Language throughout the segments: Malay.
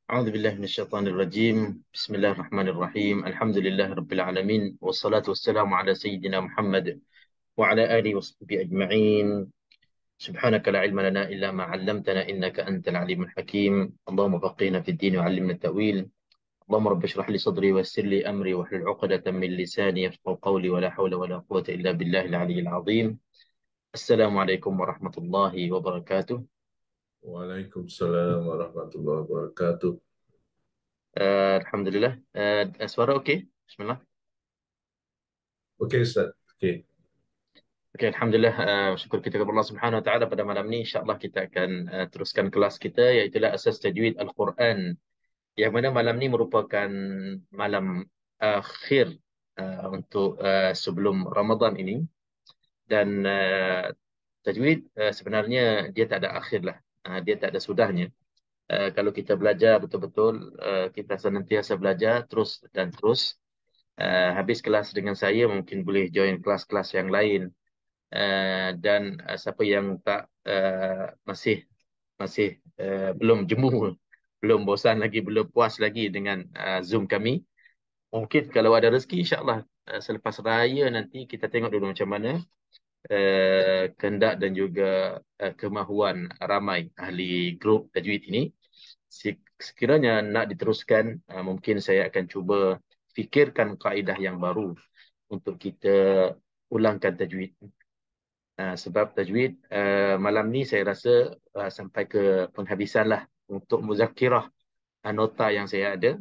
أعوذ بالله من الشيطان الرجيم. بسم الله الرحمن الرحيم. الحمد لله رب العالمين، والصلاة والسلام على سيدنا محمد وعلى آله وصحبه أجمعين. سبحانك لا علم لنا إلا ما علمتنا، إنك أنت العليم الحكيم. اللهم فقهنا في الدين وعلمنا التأويل. اللهم رب اشرح لي صدري ويسر لي أمري واحلل عقدة من لساني يفقهوا قولي، ولا حول ولا قوة إلا بالله العلي العظيم. السلام عليكم ورحمة الله وبركاته. Waalaikumsalam warahmatullahi wabarakatuh. Alhamdulillah. Suara okey? Bismillah. Oke, Ustaz. Oke. Okey, Alhamdulillah, syukur kita kepada Allah Subhanahu Wa Taala. Pada malam ni insya-Allah kita akan teruskan kelas kita, iaitu Asas Tajwid Al-Quran, yang mana malam ni merupakan malam akhir untuk sebelum Ramadan ini. Dan tajwid sebenarnya dia tak ada akhir lah. Dia tak ada sudahnya. Kalau kita belajar betul-betul, kita senantiasa belajar terus dan terus. Habis kelas dengan saya, mungkin boleh join kelas-kelas yang lain. Dan siapa yang tak masih masih belum jemu, belum bosan lagi, belum puas lagi dengan Zoom kami, mungkin kalau ada rezeki, insyaAllah selepas raya nanti kita tengok dulu macam mana kehendak dan juga kemahuan ramai ahli grup tajwid ini. Sekiranya nak diteruskan, mungkin saya akan cuba fikirkan kaedah yang baru untuk kita ulangkan tajwid. Sebab tajwid malam ni saya rasa sampai ke penghabisan lah untuk muzakirah nota yang saya ada.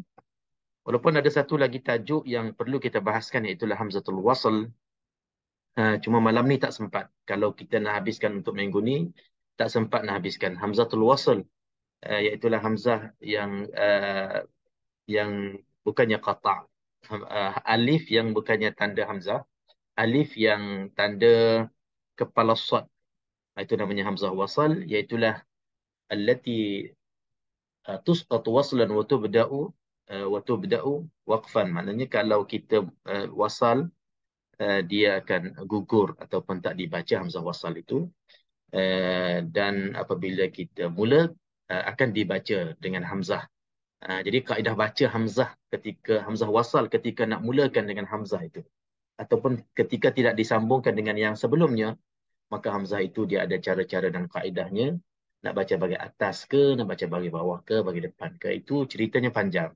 Walaupun ada satu lagi tajuk yang perlu kita bahaskan, iaitu Hamzatul Wasl. Cuma malam ni tak sempat. Kalau kita nak habiskan untuk minggu ni, tak sempat nak habiskan. Hamzatul Wasl, iaitu Hamzah yang bukannya qata'. Alif yang bukannya tanda Hamzah. Alif yang tanda kepala sad. Itu namanya Hamzah Wasl, iaitulah allati tusqatu waslan wa tubda'u waqfan. Maknanya kalau kita wasal, dia akan gugur ataupun tak dibaca hamzah wasal itu. Dan apabila kita mula, akan dibaca dengan hamzah. Jadi kaedah baca hamzah ketika hamzah wasal, ketika nak mulakan dengan hamzah itu, ataupun ketika tidak disambungkan dengan yang sebelumnya, maka hamzah itu dia ada cara-cara dan kaedahnya. Nak baca bagi atas ke, nak baca bagi bawah ke, bagi depan ke, itu ceritanya panjang.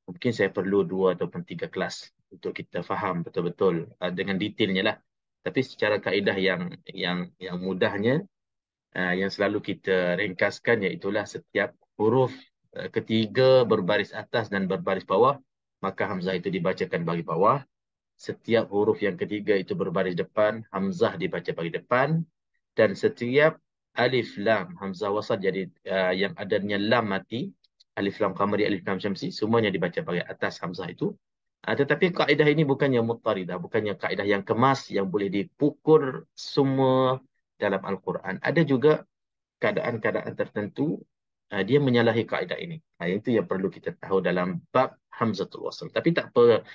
Mungkin saya perlu 2 ataupun 3 kelas untuk kita faham betul-betul dengan detailnya lah. Tapi secara kaedah yang mudahnya, yang selalu kita ringkaskan, iaitulah setiap huruf ketiga berbaris atas dan berbaris bawah, maka hamzah itu dibacakan bagi bawah. Setiap huruf yang ketiga itu berbaris depan, hamzah dibaca bagi depan. Dan setiap alif lam hamzah wasal, jadi yang adanya lam mati, alif lam qamari, alif lam syamsi, semuanya dibaca bagi atas hamzah itu. Tetapi kaedah ini bukannya muttaridah, bukannya kaedah yang kemas yang boleh dipukul semua dalam Al-Quran. Ada juga keadaan-keadaan tertentu dia menyalahi kaedah ini. Itu yang perlu kita tahu dalam bab Hamzatul Wasl. Tapi tak apa,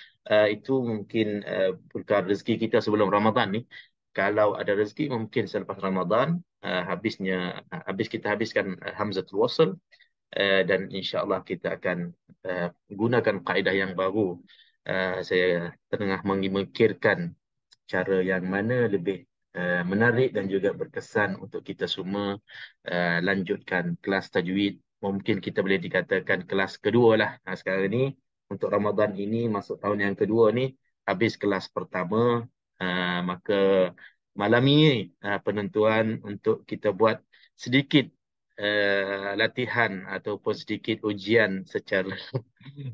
itu mungkin perkara rezeki kita sebelum Ramadan ni. Kalau ada rezeki, mungkin selepas Ramadan, habis kita habiskan Hamzatul Wasl, dan insya-Allah kita akan gunakan kaedah yang baru. Saya tengah memikirkan cara yang mana lebih menarik dan juga berkesan untuk kita semua lanjutkan kelas tajwid. Mungkin kita boleh dikatakan kelas kedua lah. Sekarang ni untuk Ramadan ini, masuk tahun yang kedua ni, habis kelas pertama, maka malam ini penentuan untuk kita buat sedikit latihan ataupun sedikit ujian secara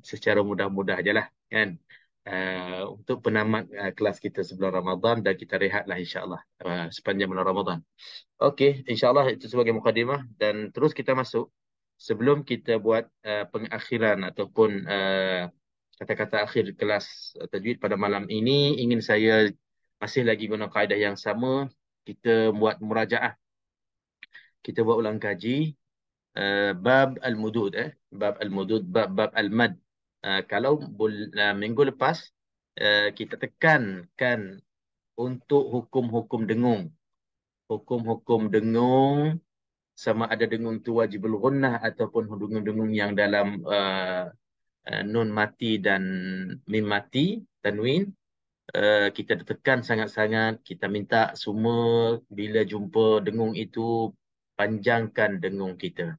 secara mudah-mudah je lah, kan. Untuk penamat kelas kita sebelum Ramadan, dan kita rehatlah insya-Allah sepanjang bulan Ramadan. Okey, insya-Allah itu sebagai mukadimah, dan terus kita masuk. Sebelum kita buat pengakhiran ataupun kata-kata akhir kelas tajwid pada malam ini, ingin saya masih lagi guna kaedah yang sama. Kita buat murajaah, kita buat ulang kaji bab al-mudud, bab al-mudud, bab al-mad. Kalau minggu lepas kita tekankan untuk hukum-hukum dengung. Hukum-hukum dengung sama ada dengung tu wajibul gunnah ataupun dengung-dengung yang dalam nun mati dan mim mati, tanwin. Kita tekan sangat-sangat, kita minta semua bila jumpa dengung itu, panjangkan dengung kita.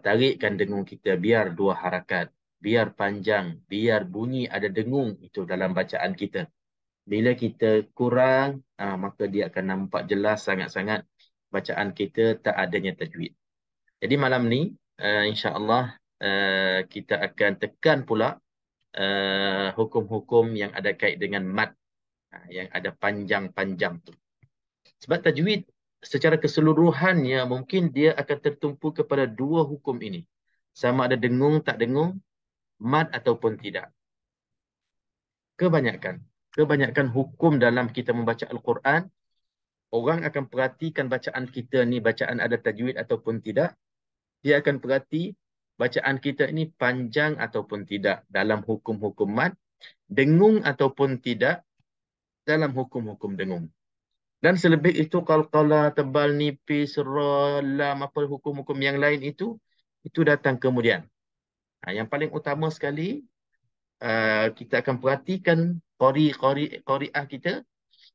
Tarikkan dengung kita biar 2 harakat, biar panjang, biar bunyi ada dengung itu dalam bacaan kita. Bila kita kurang, maka dia akan nampak jelas sangat-sangat bacaan kita tak adanya tajwid. Jadi malam ni, insya-Allah, kita akan tekan pula hukum-hukum yang ada kait dengan mad, yang ada panjang-panjang tu. Sebab tajwid secara keseluruhannya mungkin dia akan tertumpu kepada 2 hukum ini. Sama ada dengung tak dengung, mad ataupun tidak. Kebanyakan hukum dalam kita membaca Al-Quran, orang akan perhatikan bacaan kita ni, bacaan ada tajwid ataupun tidak. Dia akan perhati bacaan kita ini panjang ataupun tidak dalam hukum-hukum mad, dengung ataupun tidak dalam hukum-hukum dengung. Dan selebih itu, qalqalah, tebal, nipis, ra, lam, apa hukum-hukum yang lain itu datang kemudian. Yang paling utama sekali, kita akan perhatikan qari'ah kita,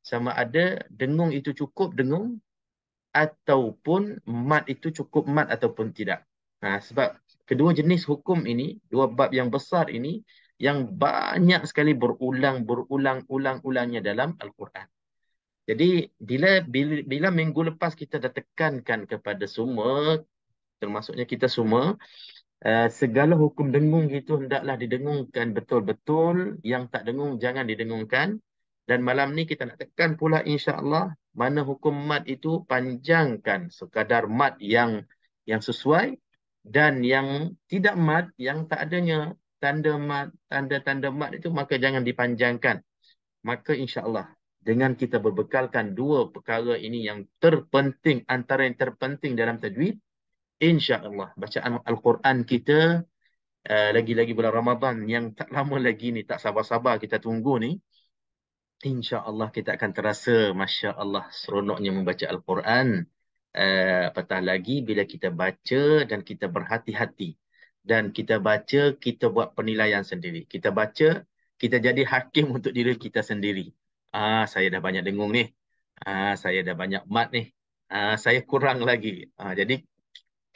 sama ada dengung itu cukup dengung ataupun mad itu cukup mad ataupun tidak. Sebab kedua jenis hukum ini, 2 bab yang besar ini, yang banyak sekali berulang-ulangnya dalam Al-Quran. Jadi bila minggu lepas kita dah tekankan kepada semua, termasuknya kita semua, segala hukum dengung itu hendaklah didengungkan betul-betul, yang tak dengung jangan didengungkan. Dan malam ni kita nak tekan pula insya-Allah mana hukum mad itu, panjangkan sekadar mad yang sesuai, dan yang tidak mad, yang tak adanya tanda mad, tanda-tanda mad itu, maka jangan dipanjangkan. Maka insya-Allah dengan kita berbekalkan 2 perkara ini yang terpenting, antara yang terpenting dalam tajwid, insya-Allah bacaan Al-Quran kita, lagi-lagi bulan Ramadan yang tak lama lagi ni, tak sabar-sabar kita tunggu ni, insya-Allah kita akan terasa, masya-Allah, seronoknya membaca Al-Quran. Apatah lagi bila kita baca dan kita berhati-hati. Dan kita baca, kita buat penilaian sendiri. Kita baca, kita jadi hakim untuk diri kita sendiri. Saya dah banyak dengung ni. Saya dah banyak mat ni. Saya kurang lagi. Jadi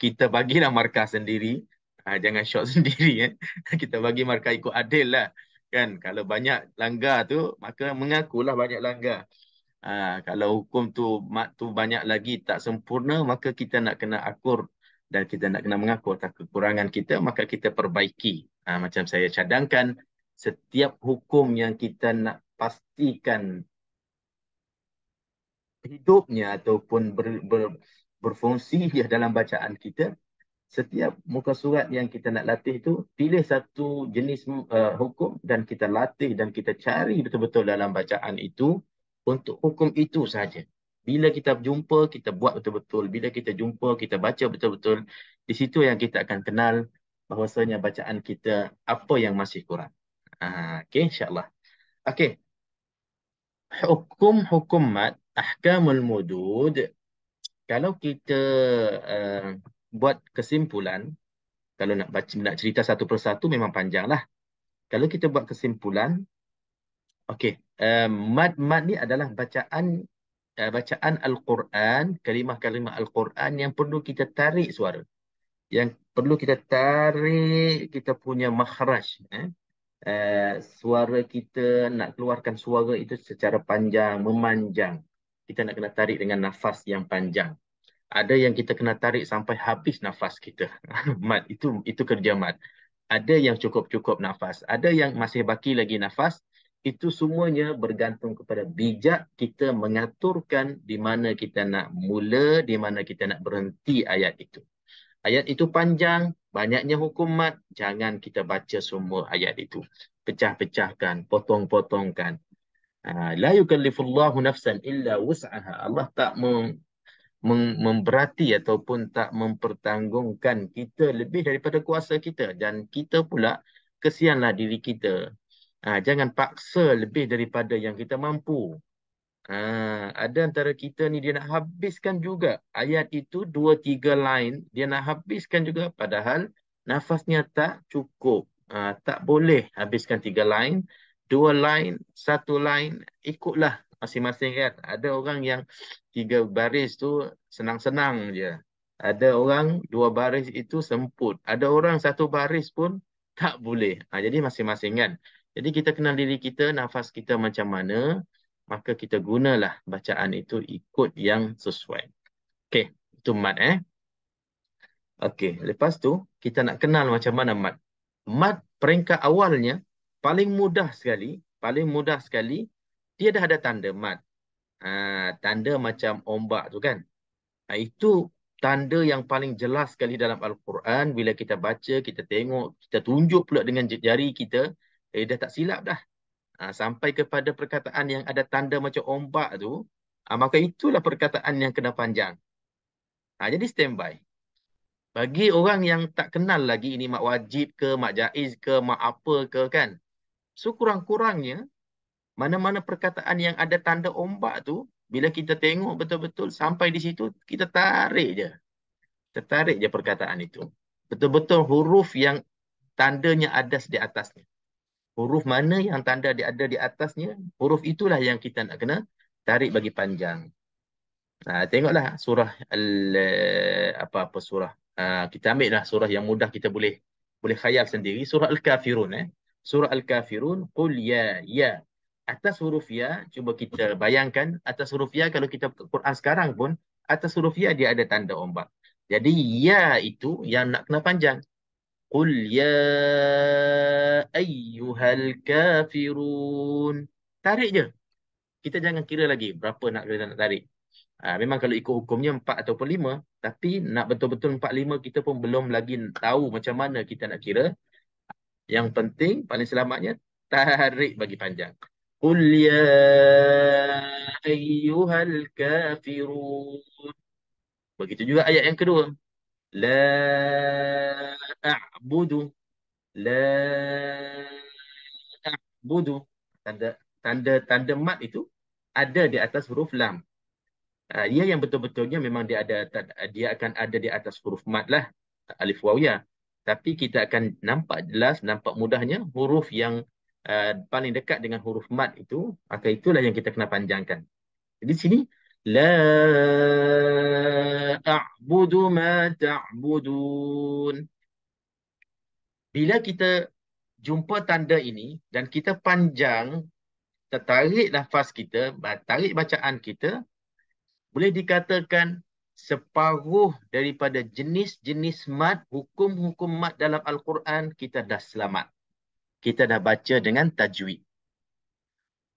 kita bagilah markah sendiri. Jangan short sendiri. Kita bagi markah ikut adil lah. Kan? Kalau banyak langgar tu, maka mengakulah banyak langgar. Kalau hukum tu, mat tu banyak lagi tak sempurna, maka kita nak kena akur dan kita nak kena mengaku atas kekurangan kita, maka kita perbaiki. Macam saya cadangkan, setiap hukum yang kita nak pastikan hidupnya ataupun berfungsi dalam bacaan kita, setiap muka surat yang kita nak latih tu, pilih satu jenis hukum dan kita latih dan kita cari betul-betul dalam bacaan itu untuk hukum itu saja. Bila kita jumpa, kita buat betul-betul. Bila kita jumpa, kita baca betul-betul. Di situ yang kita akan kenal bahawasanya bacaan kita apa yang masih kurang. Okey, insya-Allah. Okey. Hukum mad, ahkamul mudud. Kalau kita uh, buat kesimpulan, kalau nak baca, nak cerita satu persatu memang panjang lah. Kalau kita buat kesimpulan, okey, mad ni adalah bacaan Al-Quran, kalimah-kalimah Al-Quran yang perlu kita tarik suara, yang perlu kita tarik kita punya makhraj. Suara kita, nak keluarkan suara itu secara panjang, memanjang. Kita nak kena tarik dengan nafas yang panjang. Ada yang kita kena tarik sampai habis nafas kita. Mad itu kerja mad. Ada yang cukup-cukup nafas, ada yang masih baki lagi nafas. Itu semuanya bergantung kepada bijak kita mengaturkan di mana kita nak mula, di mana kita nak berhenti ayat itu. Ayat itu panjang, banyaknya hukum mad, jangan kita baca semua ayat itu. Pecah-pecahkan, potong-potongkan. La yukallifullahu nafsan illa wus'aha. Allah tak memberati ataupun tak mempertanggungkan kita lebih daripada kuasa kita. Dan kita pula, kesianlah diri kita. Jangan paksa lebih daripada yang kita mampu. Ada antara kita ni dia nak habiskan juga ayat itu 2-3 line, dia nak habiskan juga padahal nafasnya tak cukup. Tak boleh habiskan 3 line, 2 line, 1 line, ikutlah masing-masing kan. Ada orang yang 3 baris tu senang-senang je. Ada orang 2 baris itu semput. Ada orang 1 baris pun tak boleh. Jadi masing-masing kan. Jadi kita kenal diri kita, nafas kita macam mana, maka kita gunalah bacaan itu ikut yang sesuai. Okey, itu mat Okey, lepas tu kita nak kenal macam mana mat. Mat peringkat awalnya paling mudah sekali dia dah ada tanda mat. Tanda macam ombak tu kan. Itu tanda yang paling jelas sekali dalam Al-Quran. Bila kita baca, kita tengok, kita tunjuk pula dengan jari kita, dah tak silap dah. Sampai kepada perkataan yang ada tanda macam ombak tu, maka itulah perkataan yang kena panjang. Jadi standby. Bagi orang yang tak kenal lagi ini mak wajib ke, mak jaiz ke, mak apa ke kan, sekurang-kurangnya mana-mana perkataan yang ada tanda ombak tu, bila kita tengok betul-betul sampai di situ, kita tarik je. Tertarik je perkataan itu. Betul-betul huruf yang tandanya ada di atasnya. Huruf mana yang tanda ada di atasnya, huruf itulah yang kita nak kena tarik bagi panjang. Tengoklah surah apa-apa surah. Kita ambil lah surah yang mudah kita boleh khayal sendiri. Surah Al-Kafirun. Surah Al-Kafirun. Qul ya. Atas huruf ya, cuba kita bayangkan. Atas huruf ya, kalau kita Quran sekarang pun, atas huruf ya dia ada tanda ombak. Jadi ya itu yang nak kena panjang. Qul ya ayyuhal kafirun. Tarik je. Kita jangan kira lagi berapa kita nak tarik. Memang kalau ikut hukumnya 4 ataupun 5, tapi nak betul-betul 4, 5 kita pun belum lagi tahu macam mana kita nak kira. Yang penting, paling selamatnya, tarik bagi panjang. Qul ya ayyuhal kafirun. Begitu juga ayat yang kedua. La a'budu. La a'budu. Tanda mat itu ada di atas huruf lam. Dia yang betul-betulnya memang dia akan ada di atas huruf mat lah, alif waw ya. Tapi kita akan nampak jelas, nampak mudahnya huruf yang paling dekat dengan huruf mat itu, maka itulah yang kita kena panjangkan. Jadi sini la a'budu ma ta'budun. Bila kita jumpa tanda ini dan kita panjang, tertarik nafas kita, tarik bacaan kita, boleh dikatakan separuh daripada jenis-jenis mat, hukum-hukum mat dalam Al-Quran, kita dah selamat. Kita dah baca dengan tajwid.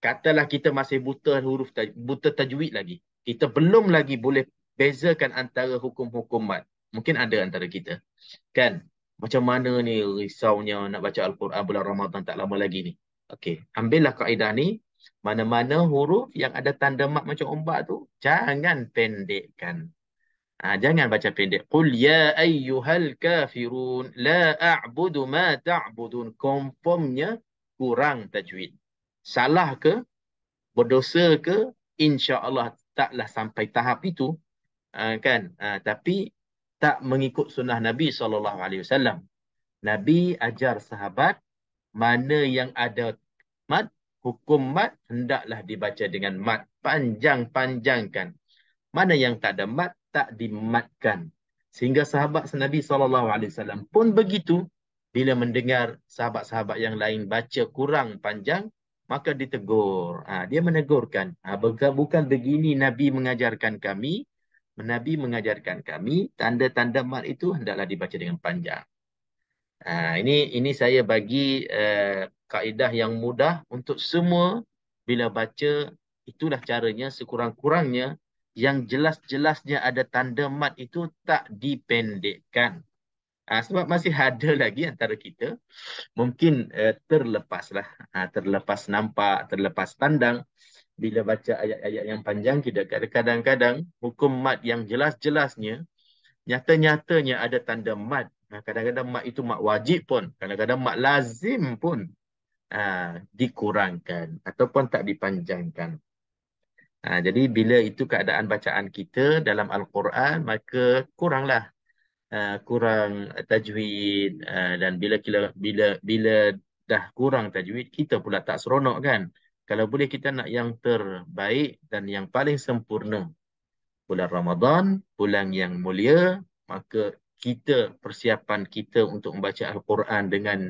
Katalah kita masih buta tajwid lagi. Kita belum lagi boleh bezakan antara hukum-hukum mat. Mungkin ada antara kita. Kan? Macam mana ni risaunya nak baca Al-Quran bulan Ramadan tak lama lagi ni. Okey, ambillah kaedah ni. Mana-mana huruf yang ada tanda mat macam ombak tu, jangan pendekkan. Jangan baca pendek. Qul ya ayyuhal kafirun la a'budu ma ta'budun. Confirmnya kurang tajwid. Salah ke? Berdosa ke? InsyaAllah taklah sampai tahap itu. Kan? Tapi tak mengikut sunnah Nabi SAW. Nabi ajar sahabat mana yang ada mat, hukum mat hendaklah dibaca dengan mat. Panjang-panjangkan. Mana yang tak ada mat, tak dimatkan. Sehingga sahabat Nabi SAW pun begitu. Bila mendengar sahabat-sahabat yang lain baca kurang panjang, maka ditegur. Dia menegurkan. Bukan begini Nabi mengajarkan kami. Nabi mengajarkan kami, tanda-tanda mat itu hendaklah dibaca dengan panjang. Ini saya bagi kaedah yang mudah untuk semua. Bila baca, itulah caranya sekurang-kurangnya yang jelas-jelasnya ada tanda mat itu tak dipendekkan. Sebab masih ada lagi antara kita mungkin terlepaslah, terlepas nampak, terlepas pandang. Bila baca ayat-ayat yang panjang, kita kadang-kadang hukum mat yang jelas-jelasnya, nyata-nyatanya ada tanda mat. Kadang-kadang mat itu mat wajib pun, kadang-kadang mat lazim pun dikurangkan ataupun tak dipanjangkan. Jadi bila itu keadaan bacaan kita dalam Al-Quran, maka kuranglah kurang tajwid, dan bila dah kurang tajwid, kita pula tak seronok kan. Kalau boleh kita nak yang terbaik dan yang paling sempurna. Bulan Ramadan, bulan yang mulia, maka persiapan kita untuk membaca Al-Quran dengan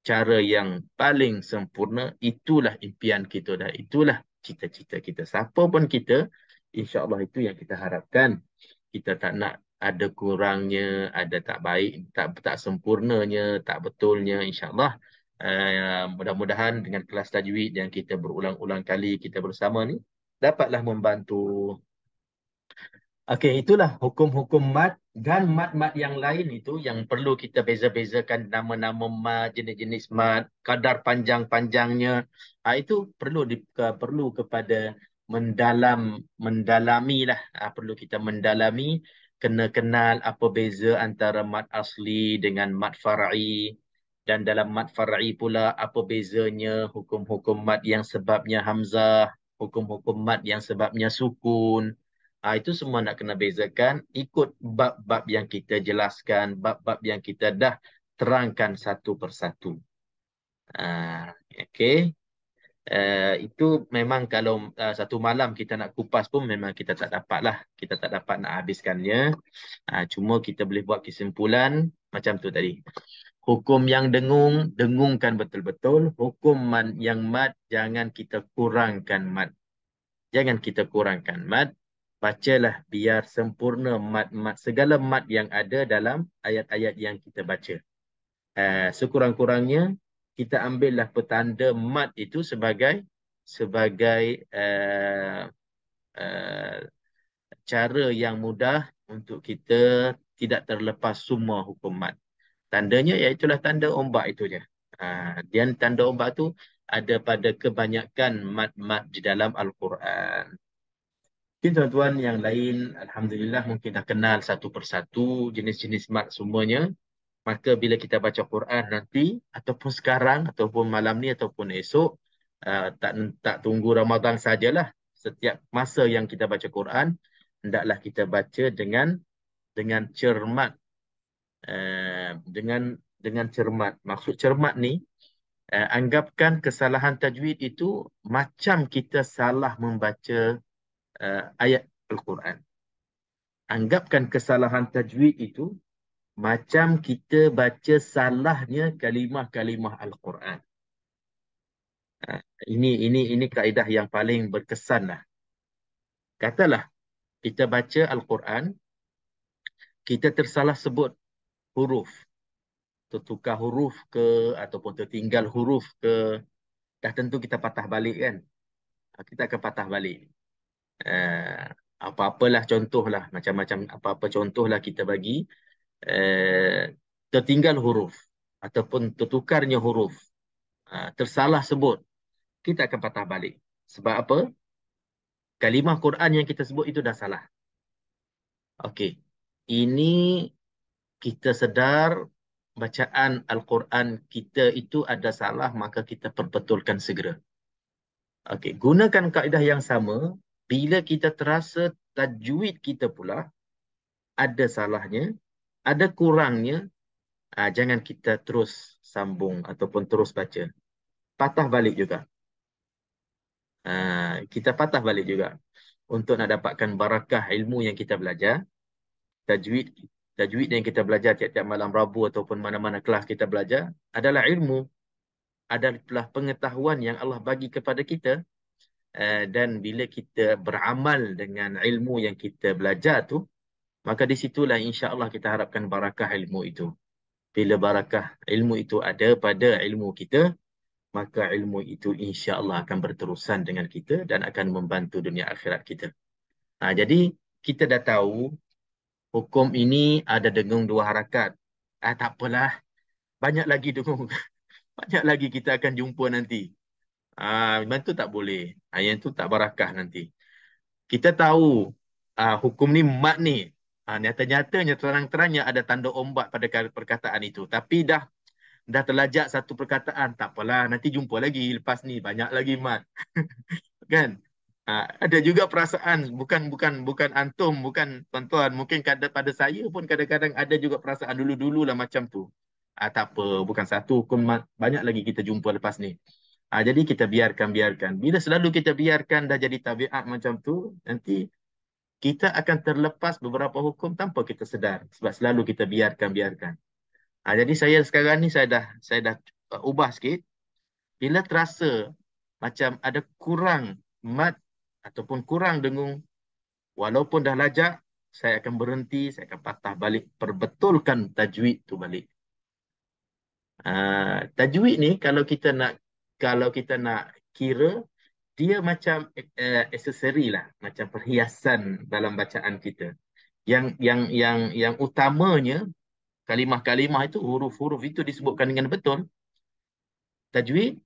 cara yang paling sempurna, itulah impian kita dan itulah cita-cita kita. Siapa pun kita, insya-Allah itu yang kita harapkan. Kita tak nak ada kurangnya, ada tak baik, tak sempurnanya, tak betulnya, insya-Allah. Mudah-mudahan dengan kelas tajwid yang kita berulang-ulang kali kita bersama ni dapatlah membantu. Okey, itulah hukum-hukum mat dan mat-mat yang lain itu yang perlu kita beza-bezakan nama-nama mat, jenis-jenis mat, kadar panjang-panjangnya. Itu perlu kepada mendalami lah. Perlu kita mendalami, kena kenal apa beza antara mat asli dengan mat far'i, dan dalam mat far'i pula apa bezanya hukum-hukum mat yang sebabnya hamzah, hukum-hukum mat yang sebabnya sukun. Itu semua nak kena bezakan ikut bab-bab yang kita jelaskan, bab-bab yang kita dah terangkan satu persatu. Okey. Itu memang kalau satu malam kita nak kupas pun memang kita tak dapat lah. Kita tak dapat nak habiskannya. Cuma kita boleh buat kesimpulan macam tu tadi. Hukum yang dengung, dengungkan betul-betul. Hukum yang mat, jangan kita kurangkan mat. Jangan kita kurangkan mat. Bacalah biar sempurna mat-mat, segala mat yang ada dalam ayat-ayat yang kita baca. Sekurang-kurangnya, kita ambillah petanda mat itu sebagai uh, cara yang mudah untuk kita tidak terlepas semua hukum mat. Tandanya iaitulah tanda ombak itu je. Dan tanda ombak tu ada pada kebanyakan mat-mat di dalam Al-Quran. Mungkin tuan-tuan yang lain, Alhamdulillah mungkin dah kenal satu persatu jenis-jenis mat semuanya. Maka bila kita baca Quran nanti, ataupun sekarang, ataupun malam ni, ataupun esok, tak tak tunggu Ramadan sajalah. Setiap masa yang kita baca Quran, hendaklah kita baca dengan cermat. Dengan cermat. Maksud cermat ni, anggapkan kesalahan tajwid itu macam kita salah membaca ayat Al-Quran. Anggapkan kesalahan tajwid itu macam kita baca salahnya kalimah-kalimah Al-Quran. Ini kaedah yang paling berkesan lah. Katalah kita baca Al-Quran, kita tersalah sebut huruf, tertukar huruf ke ataupun tertinggal huruf ke, dah tentu kita patah balik kan. Kita akan patah balik. Apa-apalah contohlah, macam-macam apa-apa contohlah kita bagi. Tertinggal huruf ataupun tertukarnya huruf, tersalah sebut, kita akan patah balik. Sebab apa? Kalimah Quran yang kita sebut itu dah salah. Okey. Ini kita sedar bacaan Al-Quran kita itu ada salah, maka kita perbetulkan segera. Okey, gunakan kaedah yang sama bila kita terasa tajwid kita pula ada salahnya, ada kurangnya, jangan kita terus sambung ataupun terus baca. Patah balik juga. Kita patah balik juga. Untuk nak dapatkan barakah ilmu yang kita belajar, tajwid tajwid yang kita belajar tiap-tiap malam Rabu ataupun mana-mana kelas kita belajar adalah ilmu, adalah pengetahuan yang Allah bagi kepada kita. Dan bila kita beramal dengan ilmu yang kita belajar tu, maka di situlah insya-Allah kita harapkan barakah ilmu itu. Bila barakah ilmu itu ada pada ilmu kita, maka ilmu itu insya-Allah akan berterusan dengan kita dan akan membantu dunia akhirat kita. Jadi kita dah tahu hukum ini ada dengung dua harakat. Tak apalah, banyak lagi dengung. Banyak lagi kita akan jumpa nanti. Memang tu tak boleh. Yang tu tak barakah nanti. Kita tahu hukum ni mat ni. Nyata-nyatanya terang-terangnya ada tanda ombak pada perkataan itu. Tapi dah terlajak satu perkataan. Tak apalah, nanti jumpa lagi lepas ni. Banyak lagi mat. Kan? Ada juga perasaan, bukan bukan bukan antum, bukan tuan-tuan, mungkin pada saya pun kadang-kadang ada juga perasaan dulu-dulu lah macam tu. Tak apa, bukan satu, banyak lagi kita jumpa lepas ni. Jadi kita biarkan. Bila selalu kita biarkan dah jadi tabiat macam tu, nanti kita akan terlepas beberapa hukum tanpa kita sedar. Sebab selalu kita biarkan. Jadi saya sekarang ni saya dah ubah sikit. Bila terasa macam ada kurang mat ataupun kurang dengung, walaupun dah lajak, saya akan berhenti, saya akan patah balik, perbetulkan tajwid tu balik. Tajwid ni kalau kita nak kira, dia macam aksesori lah, macam perhiasan dalam bacaan kita. Yang utamanya kalimah-kalimah itu, huruf-huruf itu disebutkan dengan betul. Tajwid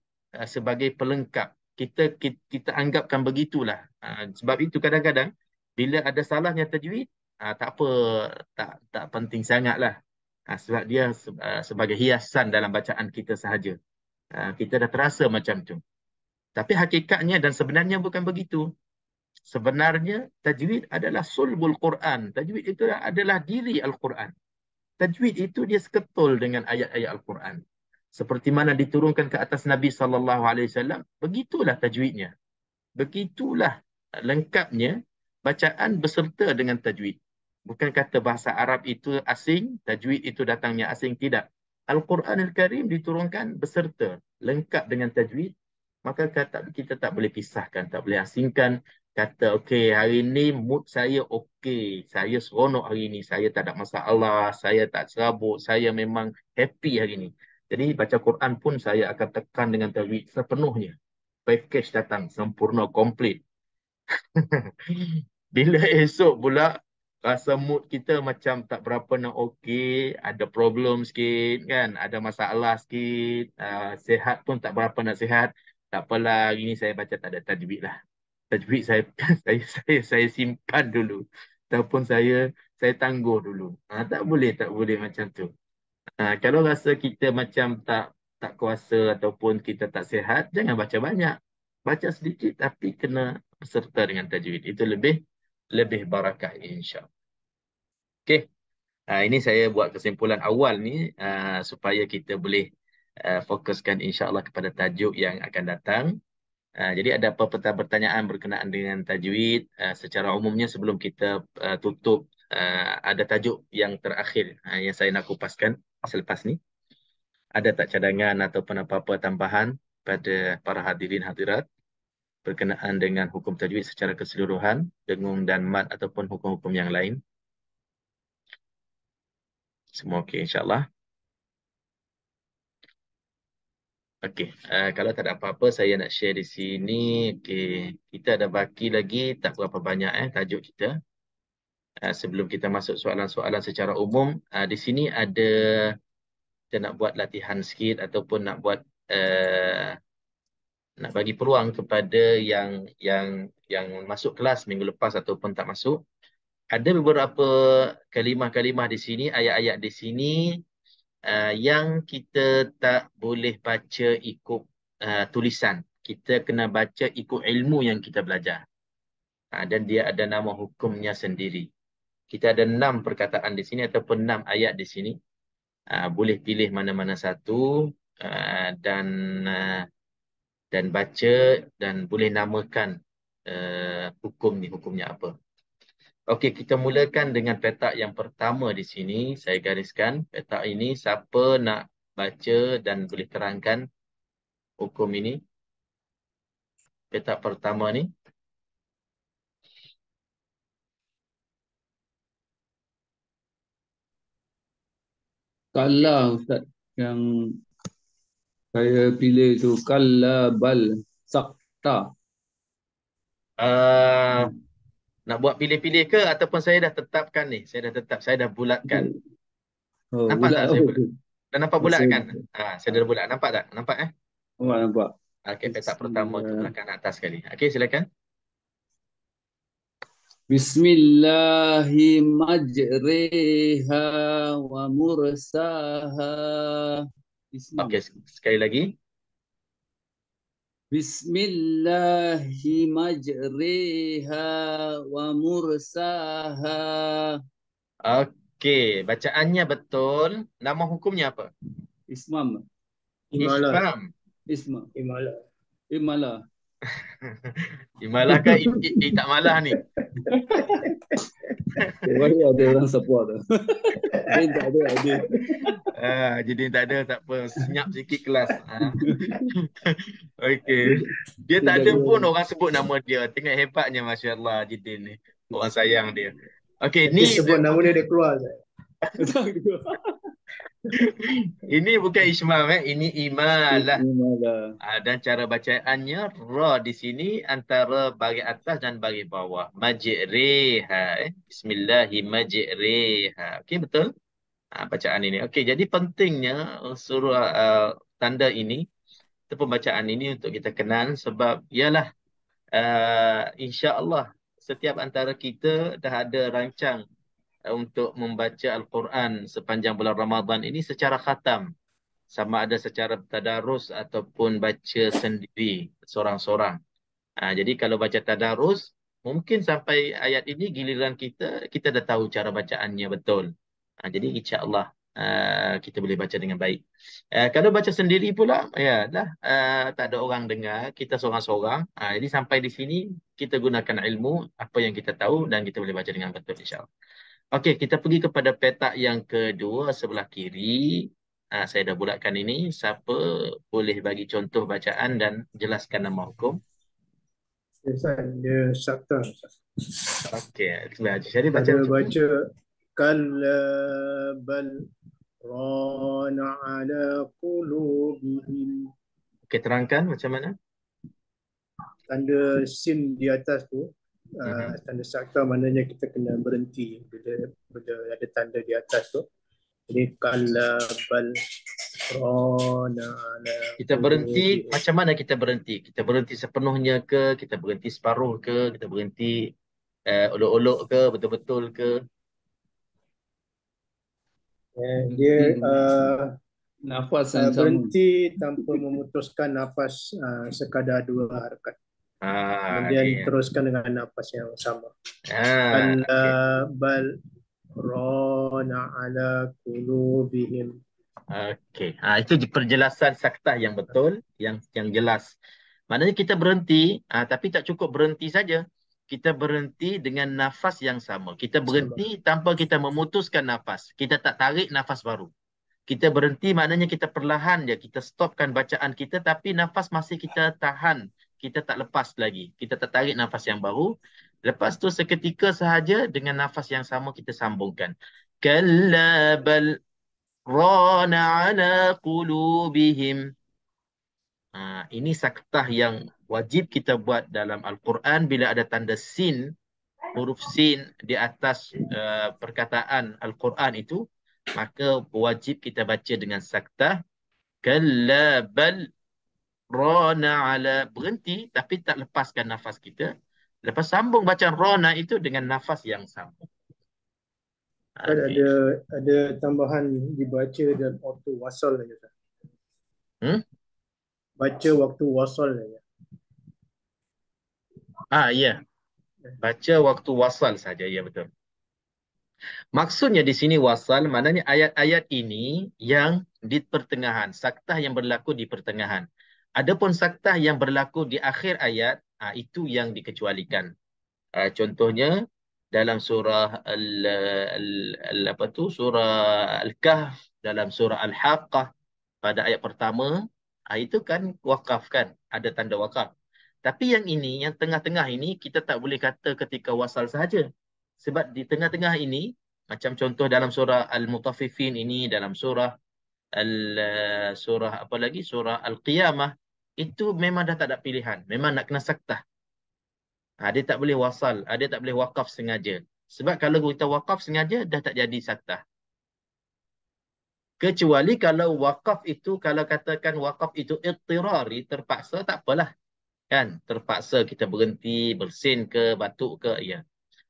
sebagai pelengkap. Kita anggapkan begitulah. Sebab itu kadang-kadang bila ada salahnya tajwid, tak apa, tak penting sangatlah. Sebab dia sebagai hiasan dalam bacaan kita sahaja. Kita dah terasa macam tu. Tapi hakikatnya dan sebenarnya bukan begitu. Sebenarnya tajwid adalah sulbul Quran. Tajwid itu adalah diri Al-Quran. Tajwid itu dia seketul dengan ayat-ayat Al-Quran. Seperti mana diturunkan ke atas Nabi SAW, begitulah tajwidnya. Begitulah lengkapnya bacaan beserta dengan tajwid. Bukan kata bahasa Arab itu asing, tajwid itu datangnya asing, tidak. Al-Quran Al-Karim diturunkan beserta, lengkap dengan tajwid, maka kita tak boleh pisahkan, tak boleh asingkan. Kata, okey, hari ini mood saya okey, saya seronok hari ini, saya tak ada masalah, saya tak serabut, saya memang happy hari ini. Jadi baca Quran pun saya akan tekan dengan tajwid sepenuhnya. Package datang, sempurna, komplit. Bila esok pula rasa mood kita macam tak berapa nak okey, ada problem sikit kan, ada masalah sikit, sihat pun tak berapa nak sihat, tak apalah, hari ni saya baca tak ada tajwid lah. Tajwid saya saya simpan dulu. Ataupun saya tangguh dulu. Tak boleh macam tu. Kalau rasa kita macam tak kuasa ataupun kita tak sihat, jangan baca banyak. Baca sedikit tapi kena beserta dengan tajwid. Itu lebih barakah, insya-Allah. Okey. Ini saya buat kesimpulan awal ni supaya kita boleh fokuskan insya-Allah kepada tajuk yang akan datang. Jadi ada apa-apa pertanyaan berkenaan dengan tajwid secara umumnya sebelum kita tutup, ada tajuk yang terakhir yang saya nak kupaskan selepas ni. Ada tak cadangan ataupun apa-apa tambahan pada para hadirin hadirat berkenaan dengan hukum tajwid secara keseluruhan, dengung dan mat ataupun hukum-hukum yang lain? Semua okey, insya-Allah. Okey, kalau tak ada apa-apa saya nak share di sini. Okey, kita ada baki lagi tak berapa banyak tajuk kita. Sebelum kita masuk soalan-soalan secara umum, di sini ada, kita nak buat latihan sikit ataupun nak bagi peluang kepada yang masuk kelas minggu lepas ataupun tak masuk. Ada beberapa kalimah-kalimah di sini, ayat-ayat di sini yang kita tak boleh baca ikut tulisan. Kita kena baca ikut ilmu yang kita belajar. Dan dia ada nama hukumnya sendiri. Kita ada 6 perkataan di sini ataupun 6 ayat di sini. Boleh pilih mana-mana satu dan baca dan boleh namakan hukumnya apa. Okey, kita mulakan dengan petak yang pertama di sini. Saya gariskan petak ini, siapa nak baca dan boleh terangkan hukum ini. Petak pertama ni. Kalla Ustaz, yang saya pilih itu kalla bal sakta. Nak buat pilih-pilih ke ataupun saya dah tetapkan ni? Saya dah bulatkan. Oh, Nampak bulat. tak saya bulat? Dah nampak bulat Saya, kan? Saya dah bulat. Nampak tak? Nampak nampak. Okey, petak pertama tu belakang atas sekali. Okey, silakan. Bismillahi majriha wa mursaha. Okey, sekali lagi. Bismillahi majriha wa mursaha. Okey, bacaannya betul. Nama hukumnya apa? Ismam. Imala. Isfam. Isma. Imala. Imala. Imalah kan tak malah ni. Why ada orang support? Dia tak ada idea. Jadi tak ada, tak apa. Senyap sikit kelas. Okey. Dia tak ada pun orang sebut nama dia. Tengok hebatnya Masya Allah Jidin ni. Orang sayang dia. Okey, Nanti ni sebut nama dia keluar. ini bukan Ismam ini Imalah. Imala. Dan cara bacaannya ra di sini antara bahagian atas dan bahagian bawah. Majriha. Bismillahirrahmanirrahim. Okey, betul? Bacaan ini. Okey, jadi pentingnya surah tanda ini atau pembacaan ini untuk kita kenal sebab ialah insya-Allah setiap antara kita dah ada rancang untuk membaca Al-Quran sepanjang bulan Ramadan ini secara khatam. Sama ada secara tadarus ataupun baca sendiri seorang-seorang. Jadi kalau baca tadarus, mungkin sampai ayat ini giliran kita, kita dah tahu cara bacaannya betul. Jadi insya-Allah kita boleh baca dengan baik. Kalau baca sendiri pula, ya dah tak ada orang dengar, kita seorang-seorang. Jadi sampai di sini kita gunakan ilmu apa yang kita tahu dan kita boleh baca dengan betul insya-Allah. Okey, kita pergi kepada petak yang kedua sebelah kiri. Saya dah bulatkan ini. Siapa boleh bagi contoh bacaan dan jelaskan nama hukum? Dia sakta. Okey, jadi baca Ada macam tu. baca kalla bal rana ala qulubihim. Okey, terangkan macam mana? Tanda sin di atas tu, tanda sakta maknanya kita kena berhenti bila ada tanda di atas tu. Jadi kalla bal rana ala Kita berhenti, qulubihim. macam mana kita berhenti? Kita berhenti sepenuhnya ke? Kita berhenti separuh ke? Kita berhenti olok-olok ke? Betul-betul ke? Dia Nafas yang sama. berhenti tanpa memutuskan nafas sekadar 2 harakat. Kemudian Okey. teruskan dengan nafas yang sama. Okey. Kalla bal rana ala qulubihim. Okey. Itu penjelasan saktah yang betul, yang jelas. Maknanya kita berhenti, tapi tak cukup berhenti saja. Kita berhenti dengan nafas yang sama. Kita berhenti tanpa kita memutuskan nafas. Kita tak tarik nafas baru. Kita berhenti maknanya kita perlahan je. Kita stopkan bacaan kita tapi nafas masih kita tahan. Kita tak lepas lagi. Kita tak tarik nafas yang baru. Lepas tu seketika sahaja dengan nafas yang sama kita sambungkan. Kalla bal rana ala qulubihim. Ini saktah yang wajib kita buat dalam Al-Quran bila ada tanda sin, huruf sin di atas perkataan Al-Quran itu, maka wajib kita baca dengan saktah. Kalla bal rana ala, berhenti tapi tak lepaskan nafas kita. Lepas sambung bacaan rana itu dengan nafas yang sama. Ada tambahan dibaca dan waktu wasal lagi. Baca waktu wasal lagi. Ya. Baca waktu wasal saja, ya betul. Maksudnya di sini wasal, maknanya ayat-ayat ini yang di pertengahan, saktah yang berlaku di pertengahan. Adapun saktah yang berlaku di akhir ayat, itu yang dikecualikan. Contohnya dalam surah surah Al-Kahf, dalam surah Al-Haqqah pada ayat pertama, itu kan wakaf kan, ada tanda wakaf. Tapi yang ini, yang tengah-tengah ini, kita tak boleh kata ketika wasal sahaja. Sebab di tengah-tengah ini, macam contoh dalam surah Al-Mutaffifin ini, dalam surah apa lagi? Surah Al-Qiyamah, itu memang dah tak ada pilihan. Memang nak kena saktah. Dia tak boleh wasal, dia tak boleh wakaf sengaja. Sebab kalau kita wakaf sengaja, dah tak jadi saktah. Kecuali kalau wakaf itu, kalau katakan wakaf itu ittirari, terpaksa, tak apalah. Kan? Terpaksa kita berhenti, bersin ke, batuk ke, ya.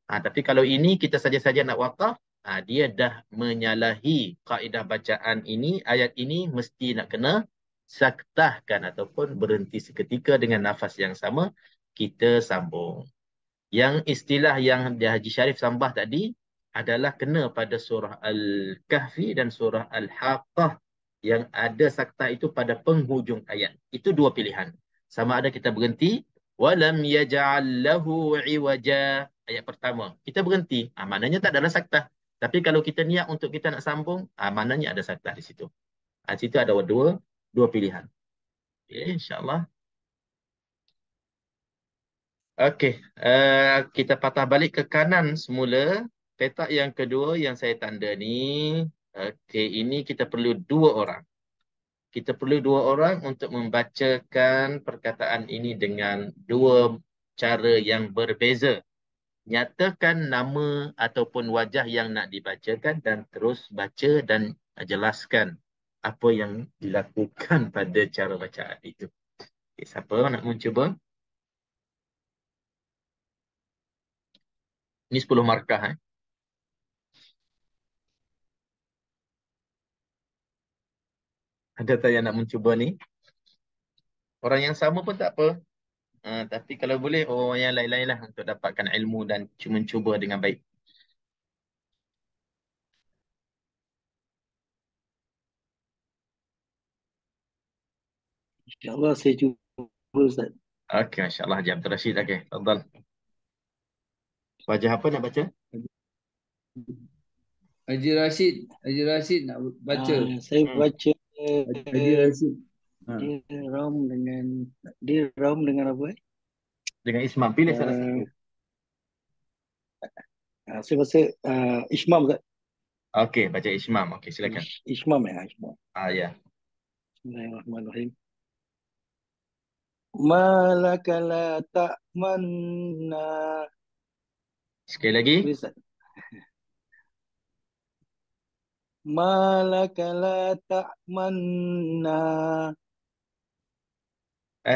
Tapi kalau ini kita saja-saja nak wakaf, dia dah menyalahi kaedah bacaan ini, ayat ini mesti nak kena saktahkan ataupun berhenti seketika dengan nafas yang sama, kita sambung. Yang istilah yang Haji Sharif sambah tadi adalah kena pada surah Al-Kahfi dan surah Al-Haqqah yang ada saktah itu pada penghujung ayat. Itu dua pilihan. Sama ada kita berhenti, walam yaj'al lahu iwaja, ayat pertama. Kita berhenti, maknanya tak adalah saktah. Tapi kalau kita niat untuk kita nak sambung, maknanya ada saktah di situ. Situ ada dua pilihan. Okay, insyaAllah. Okey, kita patah balik ke kanan semula. Petak yang kedua yang saya tanda ni, okey, ini kita perlu dua orang. Kita perlu dua orang untuk membacakan perkataan ini dengan dua cara yang berbeza. Nyatakan nama ataupun wajah yang nak dibacakan dan terus baca dan jelaskan apa yang dilakukan pada cara bacaan itu. Okay, siapa nak mencuba? Ini 10 markah. Ada tak yang nak mencuba ni? Orang yang sama pun tak apa. Tapi kalau boleh, orang yang lain-lain lah untuk dapatkan ilmu dan cuba dengan baik. InsyaAllah saya cuba Ustaz. Okey, insyaAllah. Haji Abdul Rashid. Okey, tafadhal. Wajah apa nak baca? Haji Rashid nak baca. Saya baca Haji Rashid. dia ram dengan apa? Dengan Ismam. Pilih salah satu. Saya baca Ismam Ustaz. Okey, baca Ismam. Okey, silakan. Ismam Ismam. Ya. Bismillahirrahmanirrahim. Malaka la ta'manna. Sekali lagi. Ustaz. Malaka la ta'manna.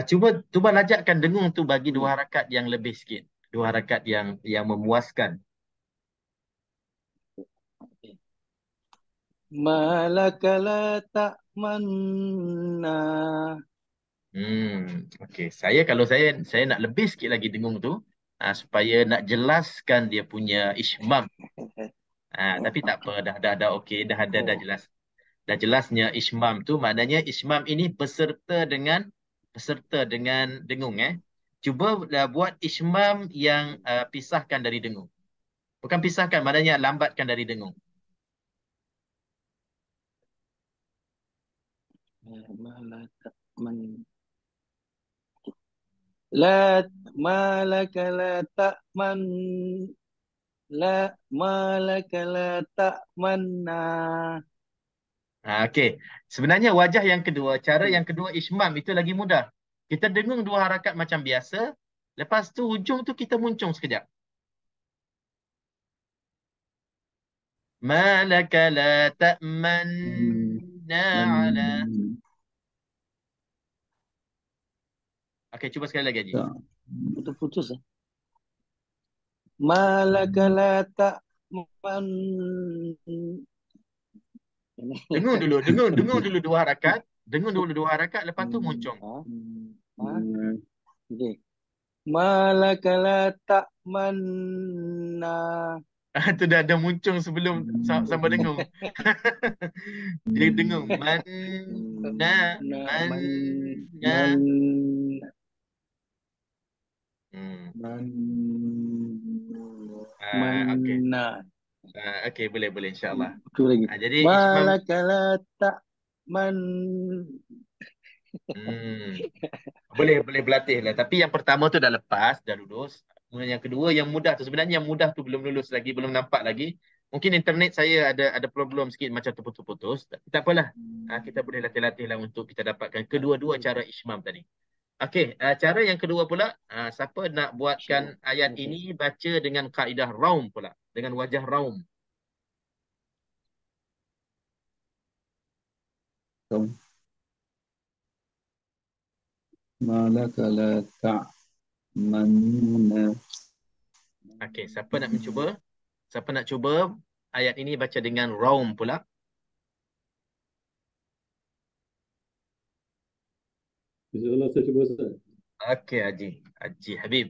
Cuba lajakkan dengung tu bagi dua harakat yang lebih sikit. Dua harakat yang memuaskan. Malaka la ta'manna. Okey. Kalau saya nak lebih sikit lagi dengung tu, supaya nak jelaskan dia punya Ismam. Tapi tak apa, dah okey, dah jelas. Dah jelasnya Ismam tu maknanya Ismam ini beserta dengan dengung. Cuba buat Ismam yang pisahkan dari dengung. Bukan pisahkan, maknanya lambatkan dari dengung. La malaka la ta'man. La malaka la ta'manna. Okey. Sebenarnya wajah yang kedua, cara yang kedua Ismam itu lagi mudah. Kita dengung dua harakat macam biasa. Lepas tu hujung tu kita muncung sekejap. Malaka la ta'manna ala. Okey, cuba sekali lagi Haji. Putus-putus. Malaka la ta'man. Dengung dulu dua harakat. Dengung dulu dua harakat, lepas tu muncung. Okay. Malaka la ta'manna. Itu dah ada muncung sebelum sampai dengung. Dia dengung. Man. Okey. Okey, boleh insya-Allah. Jadi malaka la ta'man. Boleh berlatih lah. Tapi yang pertama tu dah lepas, dah lulus. Kemudian yang kedua yang mudah tu, sebenarnya yang mudah tu belum lulus lagi, belum nampak lagi. Mungkin internet saya ada problem sikit macam terputus-putus. Tapi tak apalah. Kita boleh latih-latih lah untuk kita dapatkan kedua-dua cara Ismam tadi. Okey, cara yang kedua pula, siapa nak buatkan ayat ini baca dengan kaedah raum pula, dengan wajah raum. Malaka la ta'manna. Okey, siapa nak mencuba? Siapa nak cuba ayat ini baca dengan raum pula? InsyaAllah saya cuba Ustaz. Okey, Haji. Haji Habib.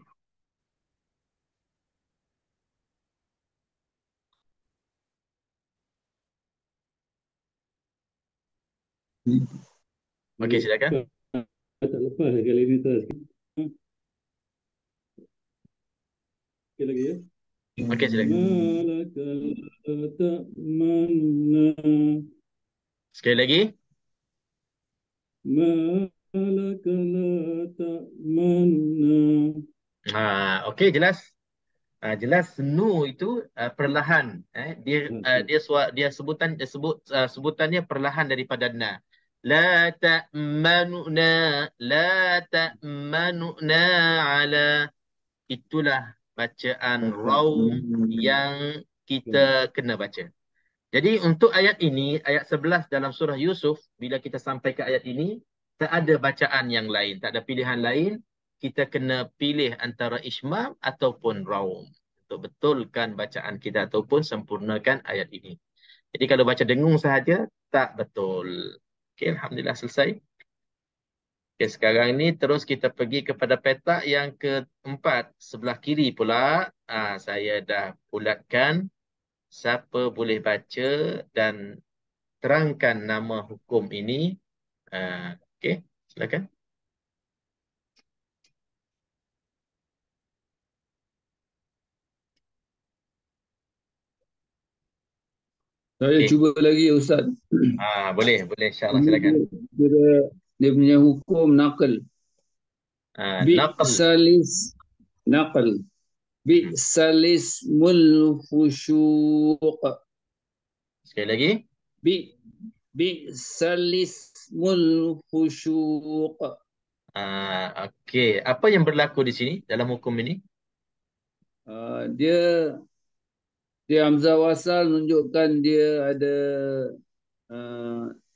Okey, silakan. Tak lepas kali ni Ustaz. Okey lagi ya. Okey, silakan. Malakal ta'manna. Sekali lagi. Malakal ta'manna. Okey, jelas. Jelas nu itu perlahan. Dia sebutannya perlahan daripada na. La ta'manuna, la ta'manuna ala. Itulah bacaan raum yang kita kena baca. Jadi untuk ayat ini, ayat 11 dalam surah Yusuf, bila kita sampai ke ayat ini, tak ada bacaan yang lain, tak ada pilihan lain. Kita kena pilih antara ismam ataupun raum untuk betulkan bacaan kita ataupun sempurnakan ayat ini. Jadi kalau baca dengung sahaja, tak betul. Okey, Alhamdulillah selesai. Okey, sekarang ini terus kita pergi kepada petak yang keempat. Sebelah kiri pula, saya dah bulatkan. Siapa boleh baca dan terangkan nama hukum ini. Okey, silakan. Saya Okey. cuba lagi Ustaz. Boleh insya-Allah, Ini silakan. dia punya hukum naql. Naql. Naql. Bi'salis mul khushuq. Sekali lagi. Bi'salis mul khushuq. Okey, apa yang berlaku di sini dalam hukum ini? Dia hamzah wasal menunjukkan dia ada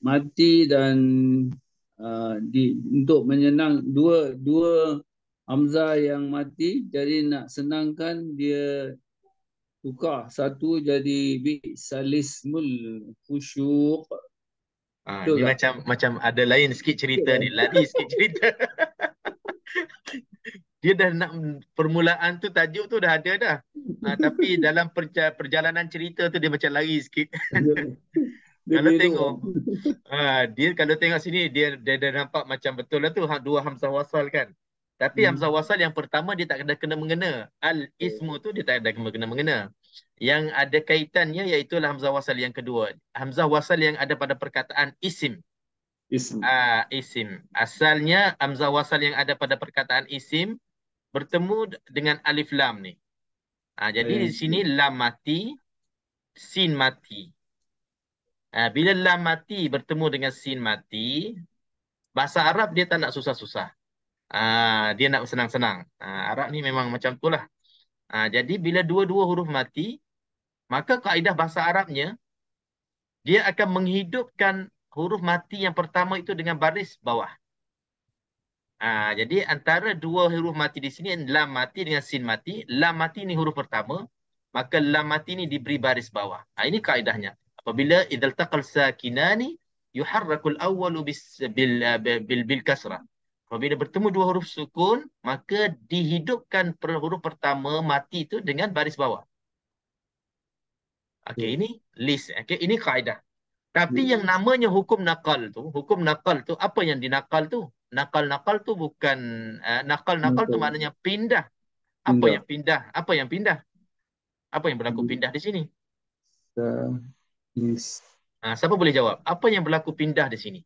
mati dan untuk menyenang dua hamzah yang mati, jadi nak senangkan dia tukar satu jadi bi'salismul khusyuq. Dia macam ada lain sikit cerita ni, lari sikit cerita. Dia dah nak permulaan tu, tajuk tu dah ada dah. Tapi dalam perjalanan cerita tu dia macam lari sikit. Kalau tengok kalau tengok sini dia dah nampak macam betul lah tu dua hamzah wasal kan. Tapi hamzah wasal yang pertama dia tak kena mengena. Al-ismu tu dia tak ada kena mengena. Yang ada kaitannya iaitu hamzah wasal yang kedua. Hamzah wasal yang ada pada perkataan isim. Isim. Asalnya hamzah wasal yang ada pada perkataan isim bertemu dengan alif lam ni. Jadi di sini lam mati, sin mati. Bila lam mati bertemu dengan sin mati, bahasa Arab dia tak nak susah-susah. Dia nak senang-senang. Arab ni memang macam tu lah. Jadi bila dua-dua huruf mati, maka kaedah bahasa Arabnya, dia akan menghidupkan huruf mati yang pertama itu dengan baris bawah. Jadi antara dua huruf mati di sini, lam mati dengan sin mati. Lam mati ni huruf pertama, maka lam mati ni diberi baris bawah. Ini kaedahnya. Apabila idzal taqal sakinani yuharrakul awwalu bil kasrah. Apabila bertemu dua huruf sukun, maka dihidupkan huruf pertama mati itu dengan baris bawah. Okey, ini list. Okey, ini kaedah. Tapi yang namanya hukum nakal tu apa yang dinakal tu? Nakal tu bukan nakal tu maknanya pindah. Apa yang pindah? Apa yang berlaku pindah di sini? Siapa boleh jawab? Apa yang berlaku pindah di sini?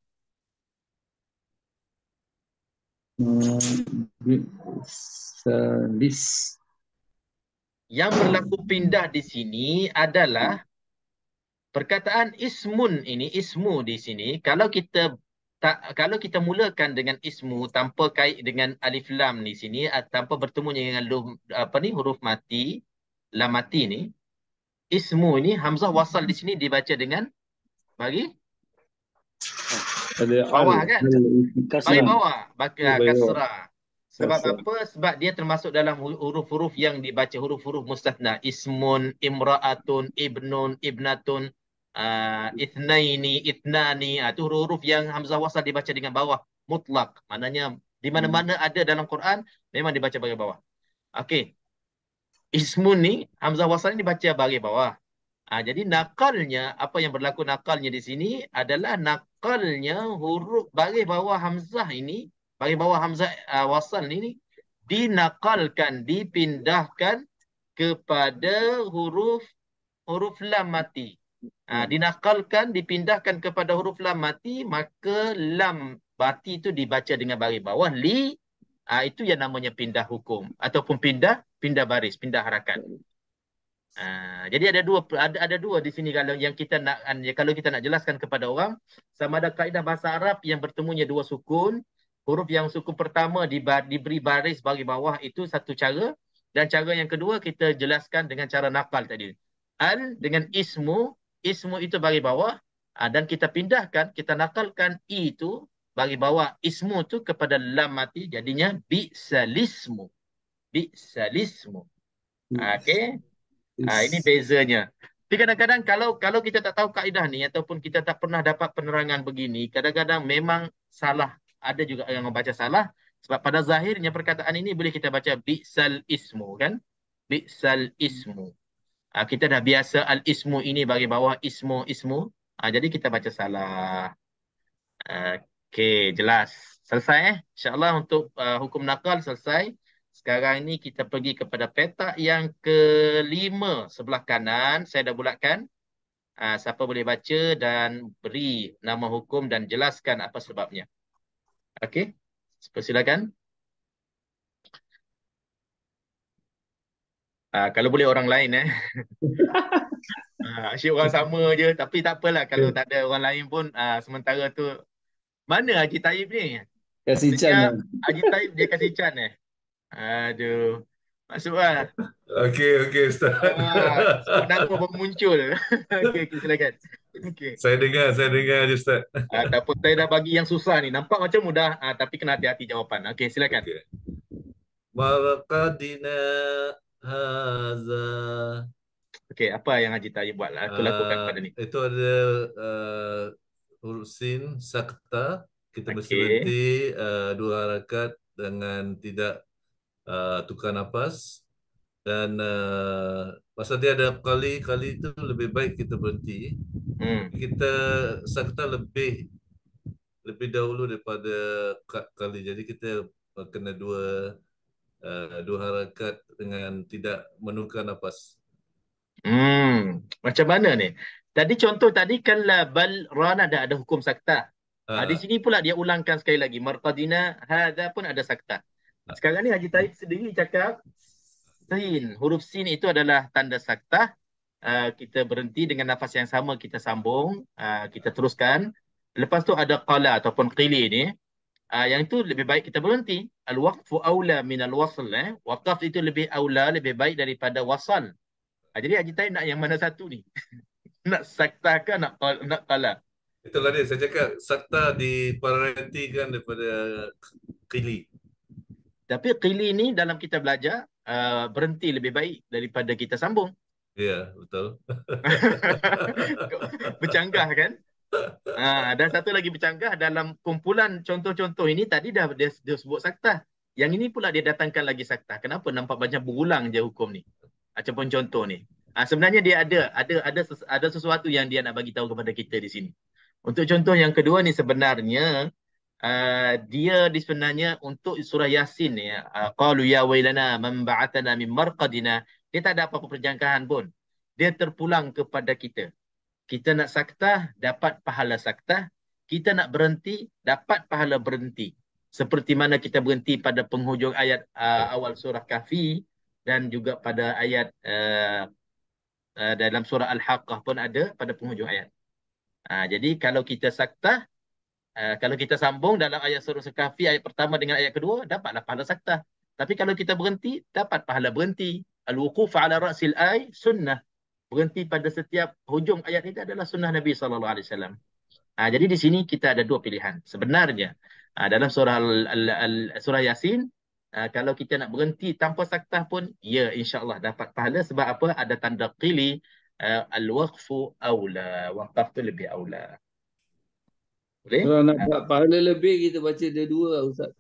Yang berlaku pindah di sini adalah perkataan ismun ini, ismu di sini, kalau kita mulakan dengan ismu tanpa kait dengan alif lam di sini, tanpa bertemunya dengan huruf mati, lam mati ni, ismu ini hamzah wasal di sini dibaca dengan bagi bawah kan? Bagi bawah, kasrah. Sebab apa? Sebab dia termasuk dalam huruf-huruf yang dibaca huruf-huruf mustathna. Ismun, imra'atun, ibnun, ibnatun, ithnaini, ithnani. Itu huruf-huruf yang hamzah wasal dibaca dengan bawah. mutlak. Maknanya di mana-mana ada dalam Quran memang dibaca baris bawah. Okey. Ismun ni hamzah wasal ni dibaca baris bawah. Jadi nakalnya, apa yang berlaku nakalnya di sini adalah nakalnya huruf baris bawah hamzah ini, baris bawah hamzah wasal ini dinakalkan, dipindahkan kepada huruf lam mati. Dinakalkan, dipindahkan kepada huruf lam mati, maka lam mati itu dibaca dengan baris bawah li. Itu yang namanya pindah hukum ataupun pindah baris, pindah harakat. Jadi ada dua di sini kalau yang kita nak, kalau kita nak jelaskan kepada orang, sama ada kaedah bahasa Arab yang bertemunya dua sukun, huruf yang sukun pertama diberi baris baris bawah, itu satu cara, dan cara yang kedua kita jelaskan dengan cara nakal tadi. Al dengan ismu itu baris bawah, dan kita pindahkan, kita nakalkan i itu baris bawah ismu tu kepada lam mati, jadinya bi'salismu. Okey. Ini bezanya. Tapi kadang-kadang kalau kita tak tahu kaedah ni ataupun kita tak pernah dapat penerangan begini, kadang-kadang memang salah. Ada juga yang membaca salah. Sebab pada zahirnya perkataan ini boleh kita baca bi'sal ismu, kan? Bi'sal ismu. Kita dah biasa al-ismu ini bagi bawah ismu. Jadi kita baca salah. Okey, jelas. Selesai InsyaAllah untuk hukum nakal selesai. Sekarang ini kita pergi kepada petak yang kelima sebelah kanan. Saya dah bulatkan. Siapa boleh baca dan beri nama hukum dan jelaskan apa sebabnya. Okey, persilakan. Kalau boleh orang lain. Asyik orang sama je. Tapi tak apalah kalau tak ada orang lain pun. Sementara tu, mana Haji Taib ni? Kasih Chan. Haji Taib dia kasih Chan Aduh. Masuklah. Okey, Ustaz. Sebut nama baru muncul. Okey, silakan. Okay. Saya dengar je, Ustaz. Tak apa, saya dah bagi yang susah ni. Nampak macam mudah, tapi kena hati-hati jawapan. Okey, silakan. Okay. Marqadina haza. Okey, apa yang Haji Tayyib buat? Aku lakukan pada ni. Itu ada huruf sin sakta. Kita mesti berhenti dua harakat dengan tidak tukar nafas. Dan pasal dia ada kali itu lebih baik kita berhenti. Kita sakta lebih dahulu daripada kali. Jadi kita kena dua harakat dengan tidak menukar nafas. Macam mana ni? Tadi contoh tadi kan bal rana ada hukum sakta. Di sini pula dia ulangkan sekali lagi. Marqadina hadza pun ada sakta. Sekarang ni Haji Taib sendiri cakap sin, huruf sin itu adalah tanda sakta. Kita berhenti dengan nafas yang sama, kita sambung, kita teruskan. Lepas tu ada qala ataupun qili ni. Yang itu lebih baik kita berhenti. Al-waqfu aula min al-wasl. Waqaf itu lebih aula, lebih baik daripada wasal. Jadi Haji Taib nak yang mana satu ni? Nak sakta ke nak qala? Itulah dia, saya cakap sakta diprioritikan daripada qili. Tapi qili ni dalam kita belajar, berhenti lebih baik daripada kita sambung. Ya, betul. Bercanggah kan? Dan satu lagi bercanggah dalam kumpulan contoh-contoh ini, tadi dah dia sebut sakta. Yang ini pula dia datangkan lagi sakta. Kenapa nampak banyak berulang je hukum ni? Ataupun contoh ni. Sebenarnya dia ada sesuatu yang dia nak bagi tahu kepada kita di sini. Untuk contoh yang kedua ni sebenarnya dia sebenarnya untuk surah Yasin ni, qalu ya wailana man ba'athana min marqadina, dia tak ada apa-apa perjangkaan pun. Dia terpulang kepada kita. Kita nak saktah, dapat pahala saktah. Kita nak berhenti, dapat pahala berhenti. Seperti mana kita berhenti pada penghujung ayat awal surah Kahfi, dan juga pada ayat dalam surah Al-Haqqah pun ada pada penghujung ayat. Jadi kalau kita saktah, kalau kita sambung dalam ayat surah Kahfi ayat pertama dengan ayat kedua, dapatlah pahala saktah. Tapi kalau kita berhenti, dapat pahala berhenti. Al-wuquf ala ra'sil ay sunnah. Berhenti pada setiap hujung ayat itu adalah sunnah Nabi SAW. Jadi di sini kita ada dua pilihan. Sebenarnya dalam surah Yasin, kalau kita nak berhenti tanpa saktah pun, ya insyaAllah dapat pahala. Sebab apa? Ada tanda qili, al-waqfu awla. Waqaf tu lebih awla. Boleh? Kalau nak dapat pahala lebih, kita baca dua-dua lah, Ustaz.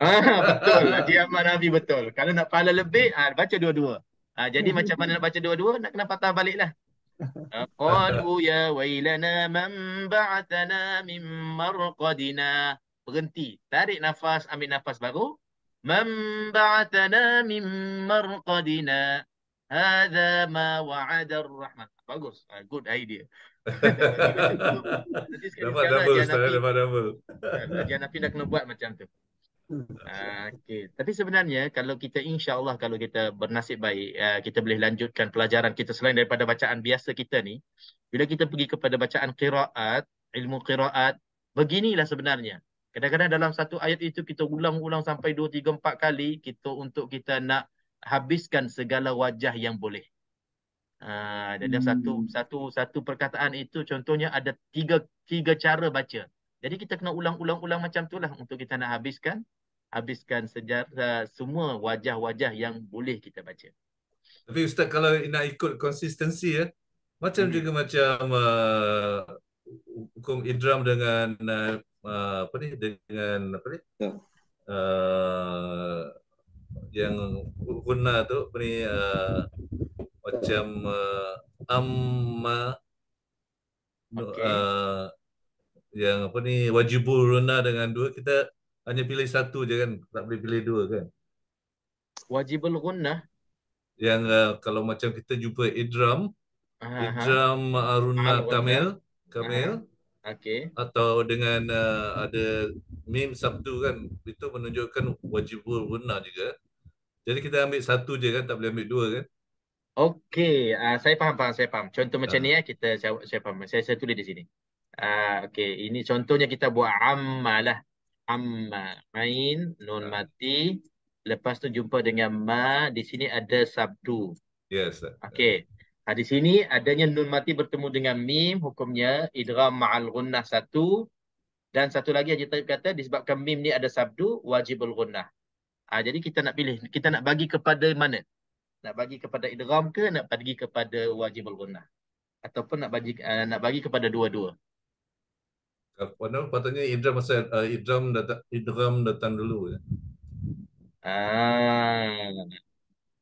Betul. Haji Ahmad Nabi betul. Kalau nak pahala lebih, baca dua-dua. Jadi macam mana nak baca dua-dua? Nak kena patah balik lah. Qalu ya wailana man ba'athana min marqadina. Berhenti. Tarik nafas, ambil nafas baru. Man ba'athana min marqadina. Hadha ma wa'ada ar-Rahman. Bagus. Good idea. Nanti sekali Dapat sekarang double Haji Ustaz, Hanafi. dapat double. Haji Hanafi dah kena buat macam tu. Okey. Tapi sebenarnya kalau kita insya-Allah kalau kita bernasib baik, kita boleh lanjutkan pelajaran kita selain daripada bacaan biasa kita ni. Bila kita pergi kepada bacaan qiraat, ilmu qiraat, beginilah sebenarnya. Kadang-kadang dalam satu ayat itu kita ulang-ulang sampai 2 3 4 kali untuk kita nak habiskan segala wajah yang boleh. Dan satu perkataan itu contohnya ada tiga cara baca. Jadi kita kena ulang-ulang macam itulah untuk kita nak habiskan sejarah semua wajah-wajah yang boleh kita baca. Tapi Ustaz, kalau nak ikut konsistensi ya, macam juga macam hukum idram dengan apa ni, dengan apa ni? Ya. Yang guna tu apa ni, macam amma Okey. yang apa ni, wajibul runa dengan dua, kita hanya pilih satu je kan, tak boleh pilih dua kan. Wajibul gunnah. Yang kalau macam kita jumpa idram ma'aruna kamil, Okey. atau dengan ada mim sabtu kan, itu menunjukkan wajibul guna juga. Jadi kita ambil satu je kan, tak boleh ambil dua kan. Okey, saya faham. Contoh macam ni saya faham. Saya tulis di sini. Okey, ini contohnya kita buat amma lah. Amma, main, nun mati. Lepas tu jumpa dengan ma, di sini ada sabdu. Yes. Okey. Di sini adanya nun mati bertemu dengan mim, hukumnya idgham ma'al gunnah satu. Dan satu lagi Haji Taib kata disebabkan mim ni ada sabdu, wajibul gunnah. Jadi kita nak pilih, kita nak bagi kepada mana? Nak bagi kepada idgham ke nak bagi kepada wajibul gunnah? Ataupun nak bagi kepada dua-dua? Patutnya idgham datang dulu ya.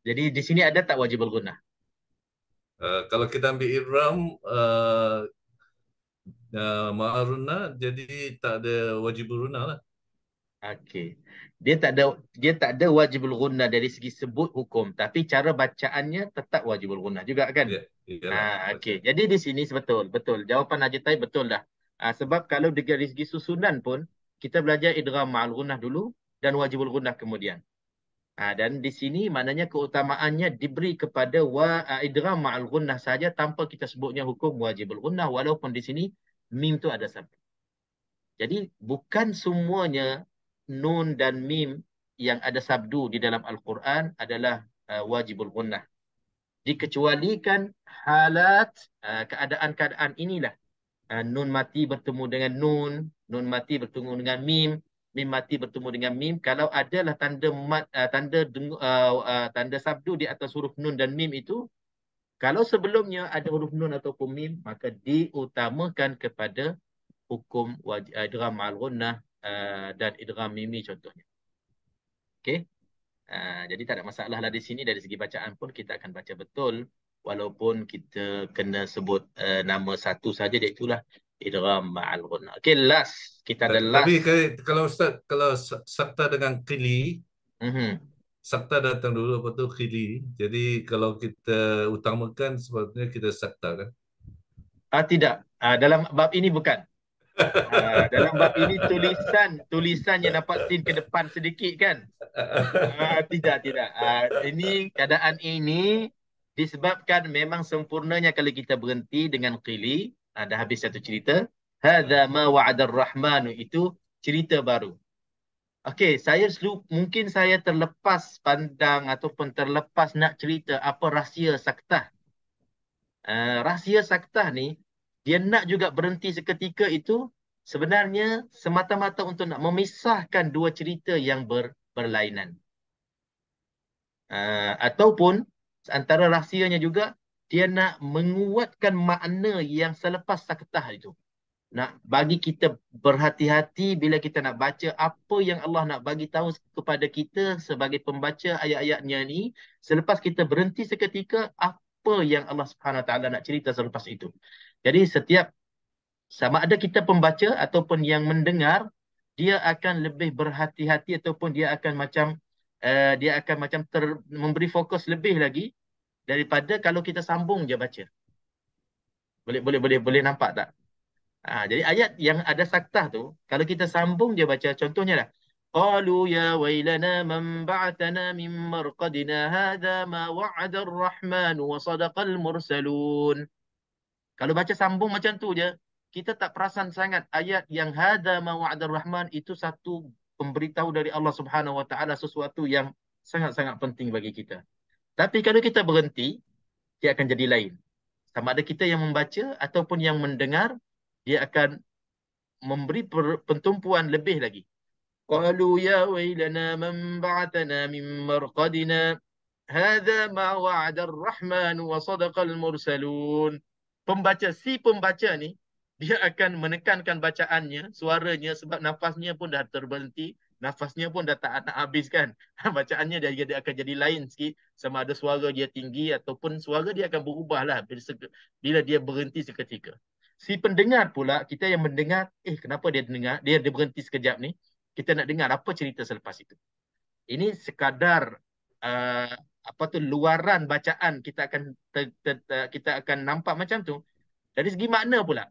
Jadi di sini ada tak wajibul gunnah? Kalau kita ambil idgham ma'aruna, jadi tak ada wajibul guna lah. Okey. Dia tak ada wajibul gunnah dari segi sebut hukum, tapi cara bacaannya tetap wajibul gunnah juga kan? Okey. Jadi di sini betul. Jawapan Haji Taib betul dah. Sebab kalau dari segi susunan pun kita belajar idgham ma'al gunnah dulu dan wajibul gunnah kemudian. Dan di sini maknanya keutamaannya diberi kepada idgham ma'al gunnah saja tanpa kita sebutnya hukum wajibul gunnah, walaupun di sini mim tu ada sabtu. Jadi bukan semuanya nun dan mim yang ada sabdu di dalam Al-Quran adalah wajibul gunnah. Dikecualikan halat keadaan-keadaan inilah. Nun mati bertemu dengan nun mati bertemu dengan mim mati bertemu dengan mim. Kalau adalah tanda sabdu di atas huruf nun dan mim itu, kalau sebelumnya ada huruf nun ataupun mim, maka diutamakan kepada hukum idgham ma'al gunnah dan idgham mimi contohnya. Okey. Jadi tak ada masalah lah di sini. Dari segi bacaan pun kita akan baca betul, walaupun kita kena sebut nama satu saja, itulah idgham ma'al gunnah. Okey, last. Kita ada last. Tapi kalau Ustaz, kalau sakta dengan qili, sakta datang dulu, apa tu qili. Jadi kalau kita utamakan, sepatutnya kita sakta kan? Tidak. Dalam bab ini bukan. Dalam bab ini tulisan yang nampak sin ke depan sedikit kan? Tidak. Ini keadaan ini disebabkan memang sempurnanya kalau kita berhenti dengan qili, dah habis satu cerita. Hadza ma wa'ada ar-Rahman, itu cerita baru. Okey, mungkin saya terlepas pandang ataupun terlepas nak cerita apa rahsia saktah. Rahsia saktah ni dia nak juga berhenti seketika itu sebenarnya semata-mata untuk nak memisahkan dua cerita yang berlainan. Ataupun antara rahsianya juga dia nak menguatkan makna yang selepas saktah itu. bagi kita berhati-hati bila kita nak baca apa yang Allah nak bagi tahu kepada kita sebagai pembaca ayat-ayatnya ni. Selepas kita berhenti seketika, apa yang Allah Subhanahu Wa Taala nak cerita selepas itu. Jadi setiap, sama ada kita pembaca ataupun yang mendengar, dia akan lebih berhati-hati ataupun dia akan macam memberi fokus lebih lagi daripada kalau kita sambung je baca. Boleh nampak tak? Jadi ayat yang ada saktah tu, kalau kita sambung je baca, contohnya lah, qalu ya wailana man ba'athana min marqadina hadha ma wa'ada ar-rahman wa sadaqal mursalun. Kalau baca sambung macam tu je, kita tak perasan sangat ayat yang hadha ma wa'ada ar-rahman itu satu pemberitahu dari Allah Subhanahu Wa Taala, sesuatu yang sangat-sangat penting bagi kita. Tapi kalau kita berhenti, dia akan jadi lain. Sama ada kita yang membaca ataupun yang mendengar, dia akan memberi pentumpuan lebih lagi. Qalu ya wailana man ba'athana min marqadina hadha ma wa'ada ar-rahman wa sadaqal mursalun. Pembaca ni dia akan menekankan bacaannya, suaranya, sebab nafasnya pun dah terberhenti, nafasnya pun dah tak nak habis kan. Bacaannya dia akan jadi lain sikit, sama ada suara dia tinggi ataupun suara dia akan berubah lah bila dia berhenti seketika. Si pendengar pula, kita yang mendengar, kenapa dia dengar, dia berhenti sekejap ni, kita nak dengar apa cerita selepas itu. Ini sekadar luaran bacaan, kita akan nampak macam tu. Dari segi makna pula,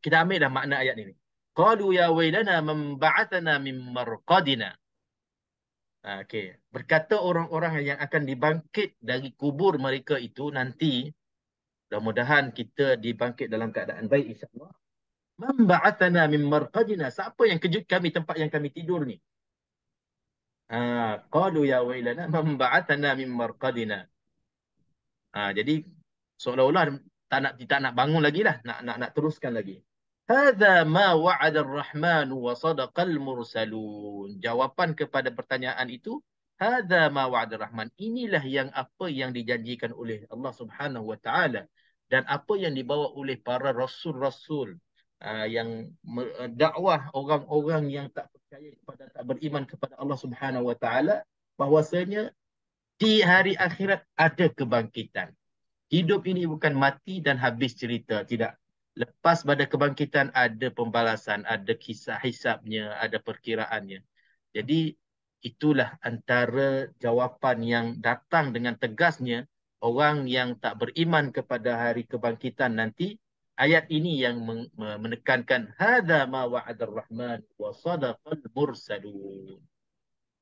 kita ambil dah makna ayat ini. Qalu ya wailana man ba'athana min marqadina. Okey, berkata orang-orang yang akan dibangkit dari kubur mereka itu nanti, mudah-mudahan kita dibangkit dalam keadaan baik insya-Allah. Man ba'athana min marqadina, siapa yang kejut kami tempat yang kami tidur ni? Qalu ya wailana man ba'athana min marqadina. Jadi seolah-olah tak nak bangun lagi lah, nak teruskan lagi. Hadza ma wa'ada ar-rahman wa sadaqal mursalun. Jawapan kepada pertanyaan itu, hadza ma wa'ada ar-rahman. Inilah yang apa yang dijanjikan oleh Allah Subhanahu Wa Taala dan apa yang dibawa oleh para rasul-rasul yang dakwah orang-orang yang tak percaya kepada, tak beriman kepada Allah Subhanahu Wa Taala, bahwasanya di hari akhirat ada kebangkitan. Hidup ini bukan mati dan habis cerita, tidak. Lepas pada kebangkitan ada pembalasan, ada kisah hisabnya, ada perkiraannya. Jadi itulah antara jawapan yang datang dengan tegasnya orang yang tak beriman kepada hari kebangkitan nanti. Ayat ini yang menekankan hadza ma wa'ada ar-rahman wa sadaqal mursalun.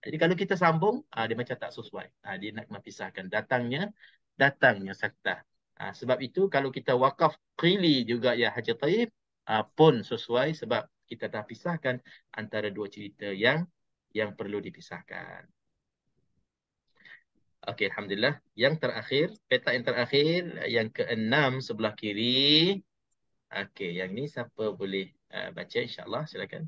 Jadi kalau kita sambung, dia macam tak sesuai. Dia nak memisahkan datangnya saktah. Sebab itu kalau kita wakaf qili juga ya Haji Taib pun sesuai, sebab kita dah pisahkan antara dua cerita yang perlu dipisahkan. Okey, alhamdulillah. Yang terakhir, petak yang terakhir, yang ke-6 sebelah kiri. Okey, yang ni siapa boleh baca insya-Allah, silakan.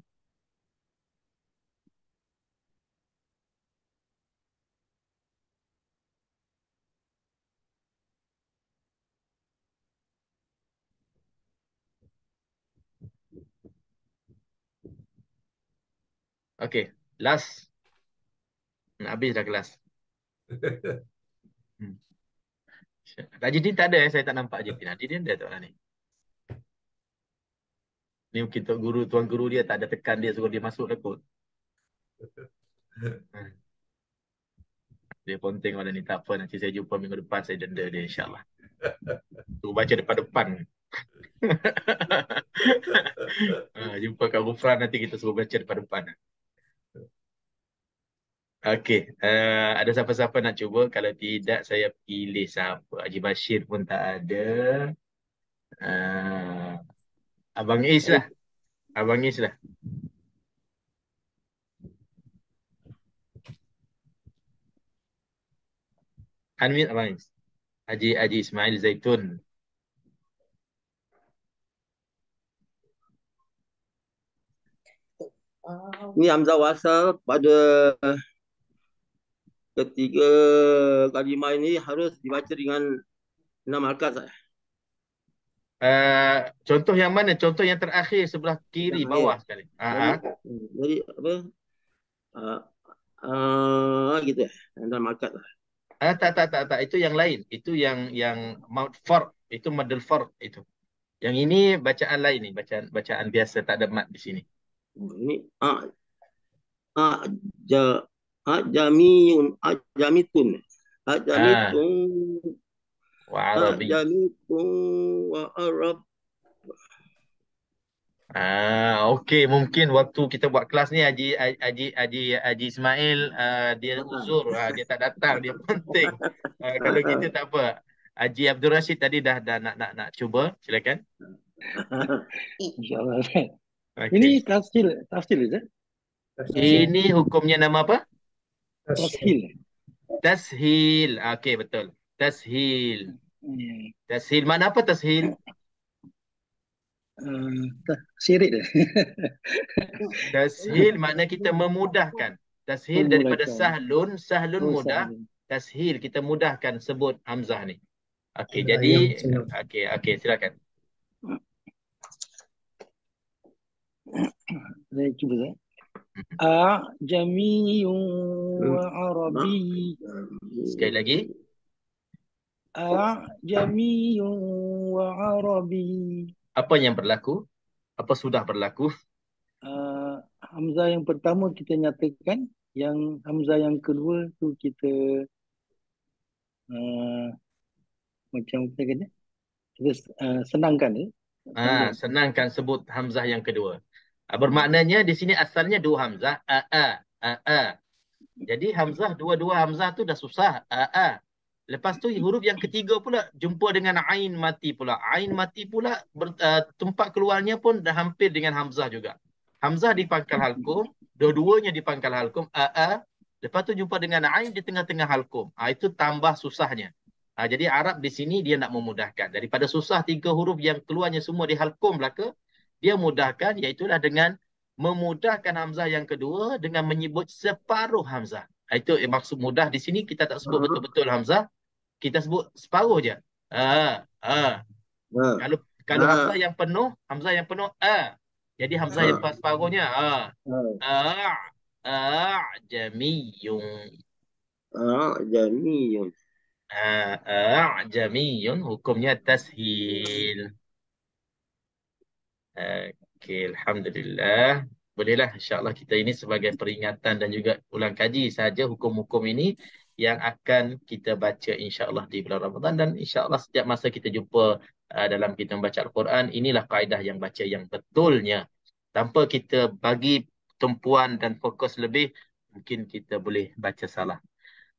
Okey, last. Nak habis dah kelas. Rajidin tak ada saya tak nampak Rajidin. Rajidin dia tak ada ni. Ni mungkin tuan guru dia tak ada tekan dia suruh dia masuk takut. Dia ponteng pada ni, tak apa, nanti saya jumpa minggu depan, saya denda dia insya-Allah. Suruh baca depan-depan. Jumpa kat Gufran nanti kita suruh baca depan-depan. Okey, ada siapa-siapa nak cuba? Kalau tidak, saya pilih siapa. Haji Bashir pun tak ada. Abang Is lah. Abang Is lah. Unmute Abang Is. Haji Ismail Zaitun. Ini Hamzah Wasal pada ketiga kalimah ini harus dibaca dengan 6 harakat. Contoh yang mana? Contoh yang terakhir sebelah kiri Yang bawah akhir. sekali. Jadi apa? Gitu ya. Dalam akad lah. Tak. Itu yang lain. Itu yang mouth fork. Itu model fork itu. Yang ini bacaan lain ni, bacaan biasa, tak ada mat di sini. Ini ja, jamiyun, jamitun. Ah, Jamitun, wa Arabi. jamitun wa Arab. Okey, mungkin waktu kita buat kelas ni Haji Ismail dia uzur, dia tak datang, dia penting. Kalau gitu tak apa. Haji Abdul Rashid tadi dah nak cuba, silakan. InsyaAllah. Okey. Ini tafsir je? Ini hukumnya nama apa? Tashil. Tashil. Okey, betul. Tashil. Tashil. Mana apa tashil? Sirik dia. Tashil makna kita memudahkan. Tashil daripada sahlun. Sahlun mudah. Tashil kita mudahkan sebut hamzah ni. Okey, jadi okey, silakan. Saya cuba saya. A'jamiyun wa Arabi. Sekali lagi. A'jamiyun wa Arabi. Apa yang berlaku? Apa sudah berlaku? Hamzah yang pertama kita nyatakan, yang hamzah yang kedua tu kita macam kita kata, kita senangkan ya. Senangkan sebut hamzah yang kedua. Bermaknanya di sini asalnya dua hamzah, Jadi hamzah, dua-dua hamzah tu dah susah, Lepas tu huruf yang ketiga pula jumpa dengan ain mati pula. Ain mati pula tempat keluarnya pun dah hampir dengan hamzah juga. Hamzah di pangkal halkum, dua-duanya di pangkal halkum, lepas tu jumpa dengan ain di tengah-tengah halkum. Itu tambah susahnya. Jadi Arab di sini dia nak memudahkan. Daripada susah tiga huruf yang keluarnya semua di halkum belaka, dia mudahkan, iaitulah dengan memudahkan hamzah yang kedua dengan menyebut separuh hamzah. Itu maksud mudah di sini, kita tak sebut betul-betul hamzah, kita sebut separuh je. Kalau hamzah yang penuh, jadi hamzah yang separuhnya jamiyun. Jamiyun. Jamiyun hukumnya tashil. Okey, alhamdulillah. Bolehlah insya-Allah kita ini sebagai peringatan dan juga ulang kaji saja hukum-hukum ini yang akan kita baca insya-Allah di bulan Ramadan, dan insya-Allah setiap masa kita jumpa dalam kita membaca Al-Quran, inilah kaedah yang baca yang betulnya. Tanpa kita bagi tumpuan dan fokus lebih, mungkin kita boleh baca salah.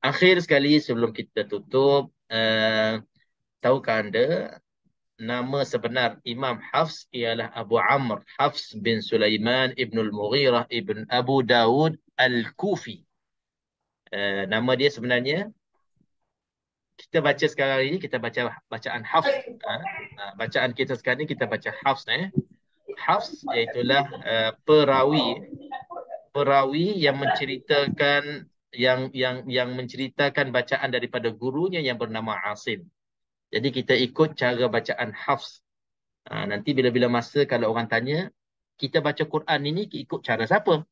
Akhir sekali sebelum kita tutup, tahukah anda nama sebenar Imam Hafs ialah Abu Amr Hafs bin Sulaiman ibn al-Mughirah ibn Abu Dawud al-Kufi. Nama dia sebenarnya, kita baca sekarang ini, kita baca bacaan Hafs. Bacaan kita sekarang ini kita baca Hafs. Hafs iaitulah perawi yang menceritakan yang menceritakan bacaan daripada gurunya yang bernama Asim. Jadi kita ikut cara bacaan Hafs. Nanti bila-bila masa kalau orang tanya, kita baca Quran ini ikut cara siapa?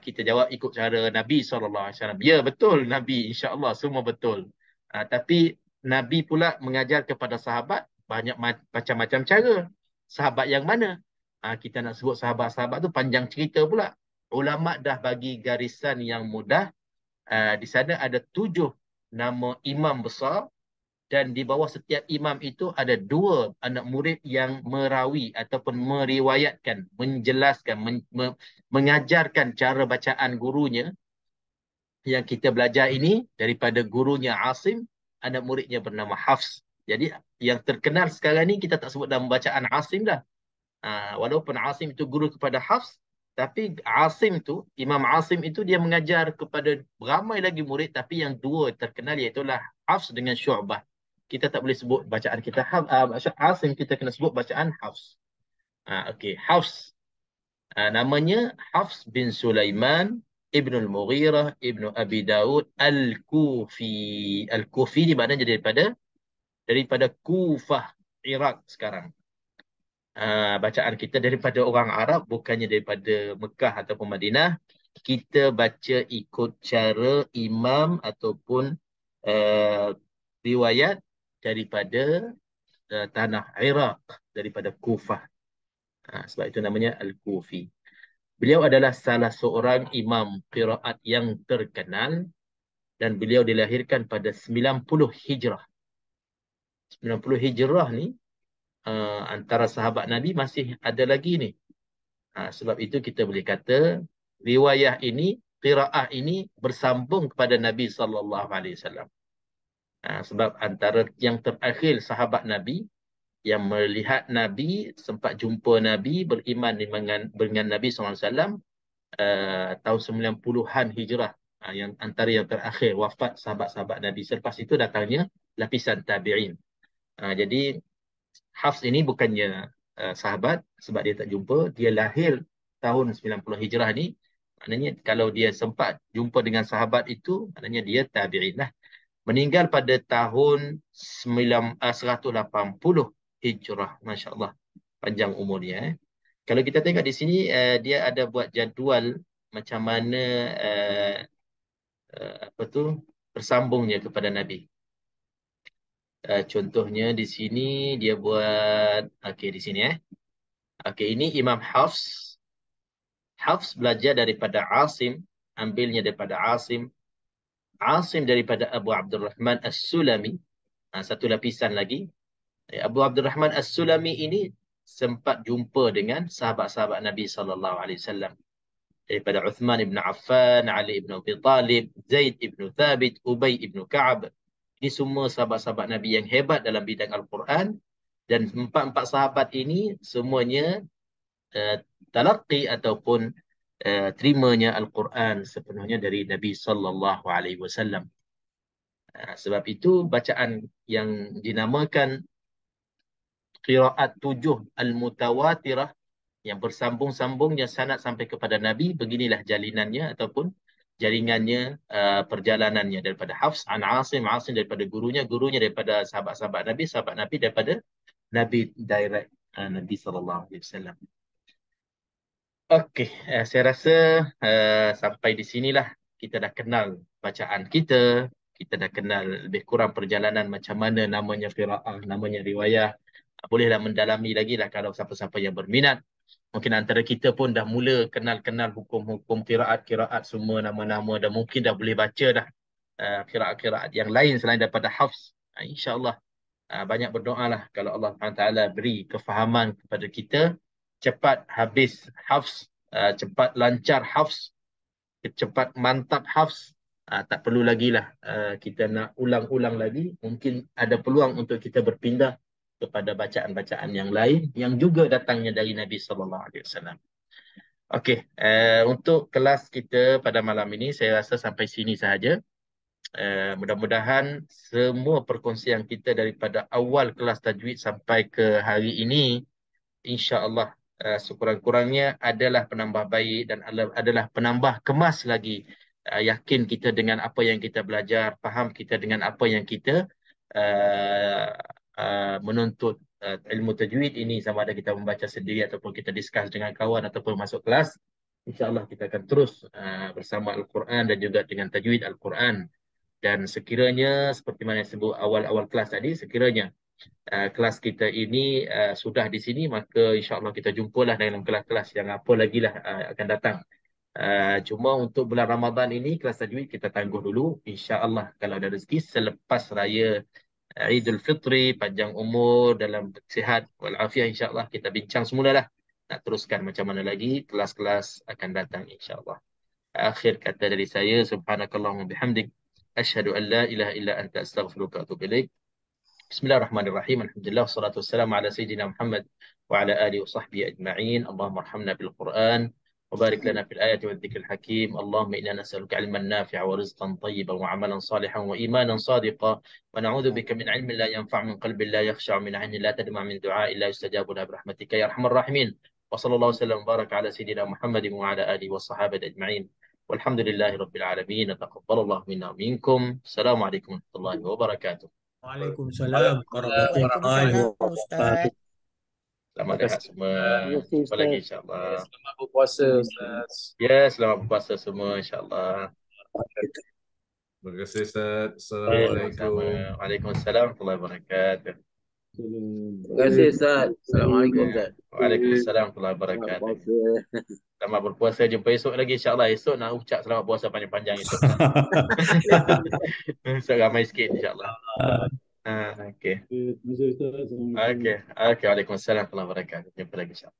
Kita jawab ikut cara Nabi SAW. Ya, betul Nabi, insya-Allah semua betul. Tapi Nabi pula mengajar kepada sahabat banyak macam-macam cara. Sahabat yang mana? Kita nak sebut sahabat-sahabat tu panjang cerita pula. Ulama dah bagi garisan yang mudah. Di sana ada 7 nama imam besar, dan di bawah setiap imam itu ada 2 anak murid yang merawi ataupun meriwayatkan, menjelaskan, mengajarkan cara bacaan gurunya. Yang kita belajar ini daripada gurunya Asim, anak muridnya bernama Hafs. Jadi yang terkenal sekarang ni kita tak sebut dalam bacaan Asim dah. Walaupun Asim itu guru kepada Hafs, tapi Asim tu, Imam Asim itu dia mengajar kepada ramai lagi murid, tapi yang 2 terkenal iaitulah Hafs dengan Syu'bah. Kita tak boleh sebut bacaan kita Asim, kita kena sebut bacaan Hafs. Okey, Hafs. Namanya Hafs bin Sulaiman Ibn al-Mughirah Ibn Abi Dawud al-Kufi. Al-Kufi ni maknanya daripada Kufah. Iraq sekarang. Bacaan kita daripada orang Arab, bukannya daripada Mekah ataupun Madinah. Kita baca ikut cara imam ataupun riwayat daripada tanah Iraq, daripada Kufah. Sebab itu namanya Al-Kufi. Beliau adalah salah seorang imam qiraat yang terkenal dan beliau dilahirkan pada 90 Hijrah. 90 Hijrah ni antara sahabat Nabi masih ada lagi ni. Sebab itu kita boleh kata riwayah ini, qiraah ini bersambung kepada Nabi SAW. Sebab antara yang terakhir sahabat Nabi yang melihat Nabi, sempat jumpa Nabi, beriman dengan Nabi SAW tahun 90-an Hijrah. Yang antara yang terakhir wafat sahabat-sahabat Nabi. Selepas itu datangnya lapisan tabi'in. Jadi Hafs ini bukannya sahabat sebab dia tak jumpa. Dia lahir tahun 90 Hijrah ni. Maknanya kalau dia sempat jumpa dengan sahabat itu, maknanya dia tabi'in lah. Meninggal pada tahun 180 Hijrah. Masya Allah. Panjang umurnya. Kalau kita tengok di sini, dia ada buat jadual macam mana bersambungnya kepada Nabi. Contohnya di sini dia buat, okey di sini Okey, ini Imam Hafs. Hafs belajar daripada Asim, ambilnya daripada Asim. Asim daripada Abu Abdurrahman As-Sulami. Satu lapisan lagi. Abu Abdurrahman As-Sulami ini sempat jumpa dengan sahabat-sahabat Nabi SAW. Daripada Uthman ibn Affan, Ali ibn Abi Talib, Zaid ibn Thabit, Ubay ibn Ka'ab. Ini semua sahabat-sahabat Nabi yang hebat dalam bidang Al-Quran. Dan empat-empat sahabat ini semuanya talaqi ataupun terimanya Al-Quran sepenuhnya dari Nabi SAW. Sebab itu bacaan yang dinamakan qiraat 7 al-mutawatirah, yang bersambung-sambungnya sanad sampai kepada Nabi, beginilah jalinannya ataupun jaringannya, perjalanannya daripada Hafs an Asim, Asim daripada gurunya, gurunya daripada sahabat-sahabat Nabi daripada Nabi direct, Nabi SAW. Okey, saya rasa sampai di sinilah kita dah kenal bacaan kita, kita dah kenal lebih kurang perjalanan macam mana namanya qiraah, namanya riwayah. Bolehlah mendalami lagi lah kalau siapa-siapa yang berminat. Mungkin antara kita pun dah mula kenal-kenal hukum-hukum qiraat-qiraat semua nama-nama, dan mungkin dah boleh baca dah qiraat-qiraat yang lain selain daripada Hafs. InsyaAllah banyak berdoa lah kalau Allah SWT beri kefahaman kepada kita, cepat habis Hafs, cepat lancar Hafs, cepat mantap Hafs. Tak perlu lagi lah kita nak ulang-ulang lagi. Mungkin ada peluang untuk kita berpindah kepada bacaan-bacaan yang lain yang juga datangnya dari Nabi SAW. Okey, untuk kelas kita pada malam ini saya rasa sampai sini sahaja. Mudah-mudahan semua perkongsian kita daripada awal kelas tajwid sampai ke hari ini, insya-Allah sekurang-kurangnya adalah penambah baik dan adalah penambah kemas lagi yakin kita dengan apa yang kita belajar, faham kita dengan apa yang kita menuntut ilmu tajwid ini, sama ada kita membaca sendiri ataupun kita discuss dengan kawan ataupun masuk kelas. InsyaAllah kita akan terus bersama Al-Quran dan juga dengan tajwid Al-Quran. Dan sekiranya seperti mana yang sebut awal-awal kelas tadi, sekiranya kelas kita ini sudah di sini, maka insyaAllah kita jumpalah dalam kelas-kelas yang apa lagi lah akan datang. Cuma untuk bulan Ramadan ini kelas tajwid kita tangguh dulu. InsyaAllah kalau ada rezeki selepas raya Idul Fitri, panjang umur, dalam sihat walafiat, insyaAllah kita bincang semula lah. Nak teruskan macam mana lagi kelas-kelas akan datang insyaAllah. Akhir kata dari saya, subhanakallahumma bihamdik, asyhadu an la ilaha illa anta astaghfiruka wa atubu ilaik. Bismillahirrahmanirrahim. Alhamdulillah wassalatu wassalamu ala sayyidina Muhammad wa ala alihi wa sahbihi ajma'in. Allahumma arhamna bil Quran wa barik lana fil ayati wa dhikril hakim. Allahumma inna nas'aluka ilman nafi'a wa rizqan tayyiban wa amalan salihan wa imanan sadiqan wa na'udzu bika min ilmin la yanfa' min qalbin la yakhsha' min 'aynin la tadma' min du'a'in la yustajabu lahu bi rahmatika ya arhamar rahimin. Wa sallallahu wasallam baraka ala sayyidina Muhammadin wa ala alihi wa sahbihi ajma'in. Walhamdulillahi rabbil alamin. Taqabbalallahu minna wa minkum. Assalamualaikum warahmatullahi wabarakatuh. Waalaikumsalam warahmatullahi Waalaikumsalam Ustaz. Selamat rehat semua. Terima kasih, Jumpa lagi Ustaz. insyaAllah. Selamat berpuasa Ustaz. Ya, selamat berpuasa semua insyaAllah. Terima kasih Ustaz. Ya, Assalamualaikum. sama-sama. Waalaikumsalam warahmatullahi wabarakatuh. Terima kasih Ustaz. Assalamualaikum Ustaz. Waalaikumsalam warahmatullahi Selamat wabarakatuh. puasa. Selamat berpuasa. Jumpa esok lagi insyaAllah. Esok nak ucap selamat puasa panjang-panjang esok. Esok ramai sikit insyaAllah. Okey. Terima kasih Ustaz. Assalamualaikum. Okey. Waalaikumsalam warahmatullahi wabarakatuh. Jumpa lagi insyaAllah.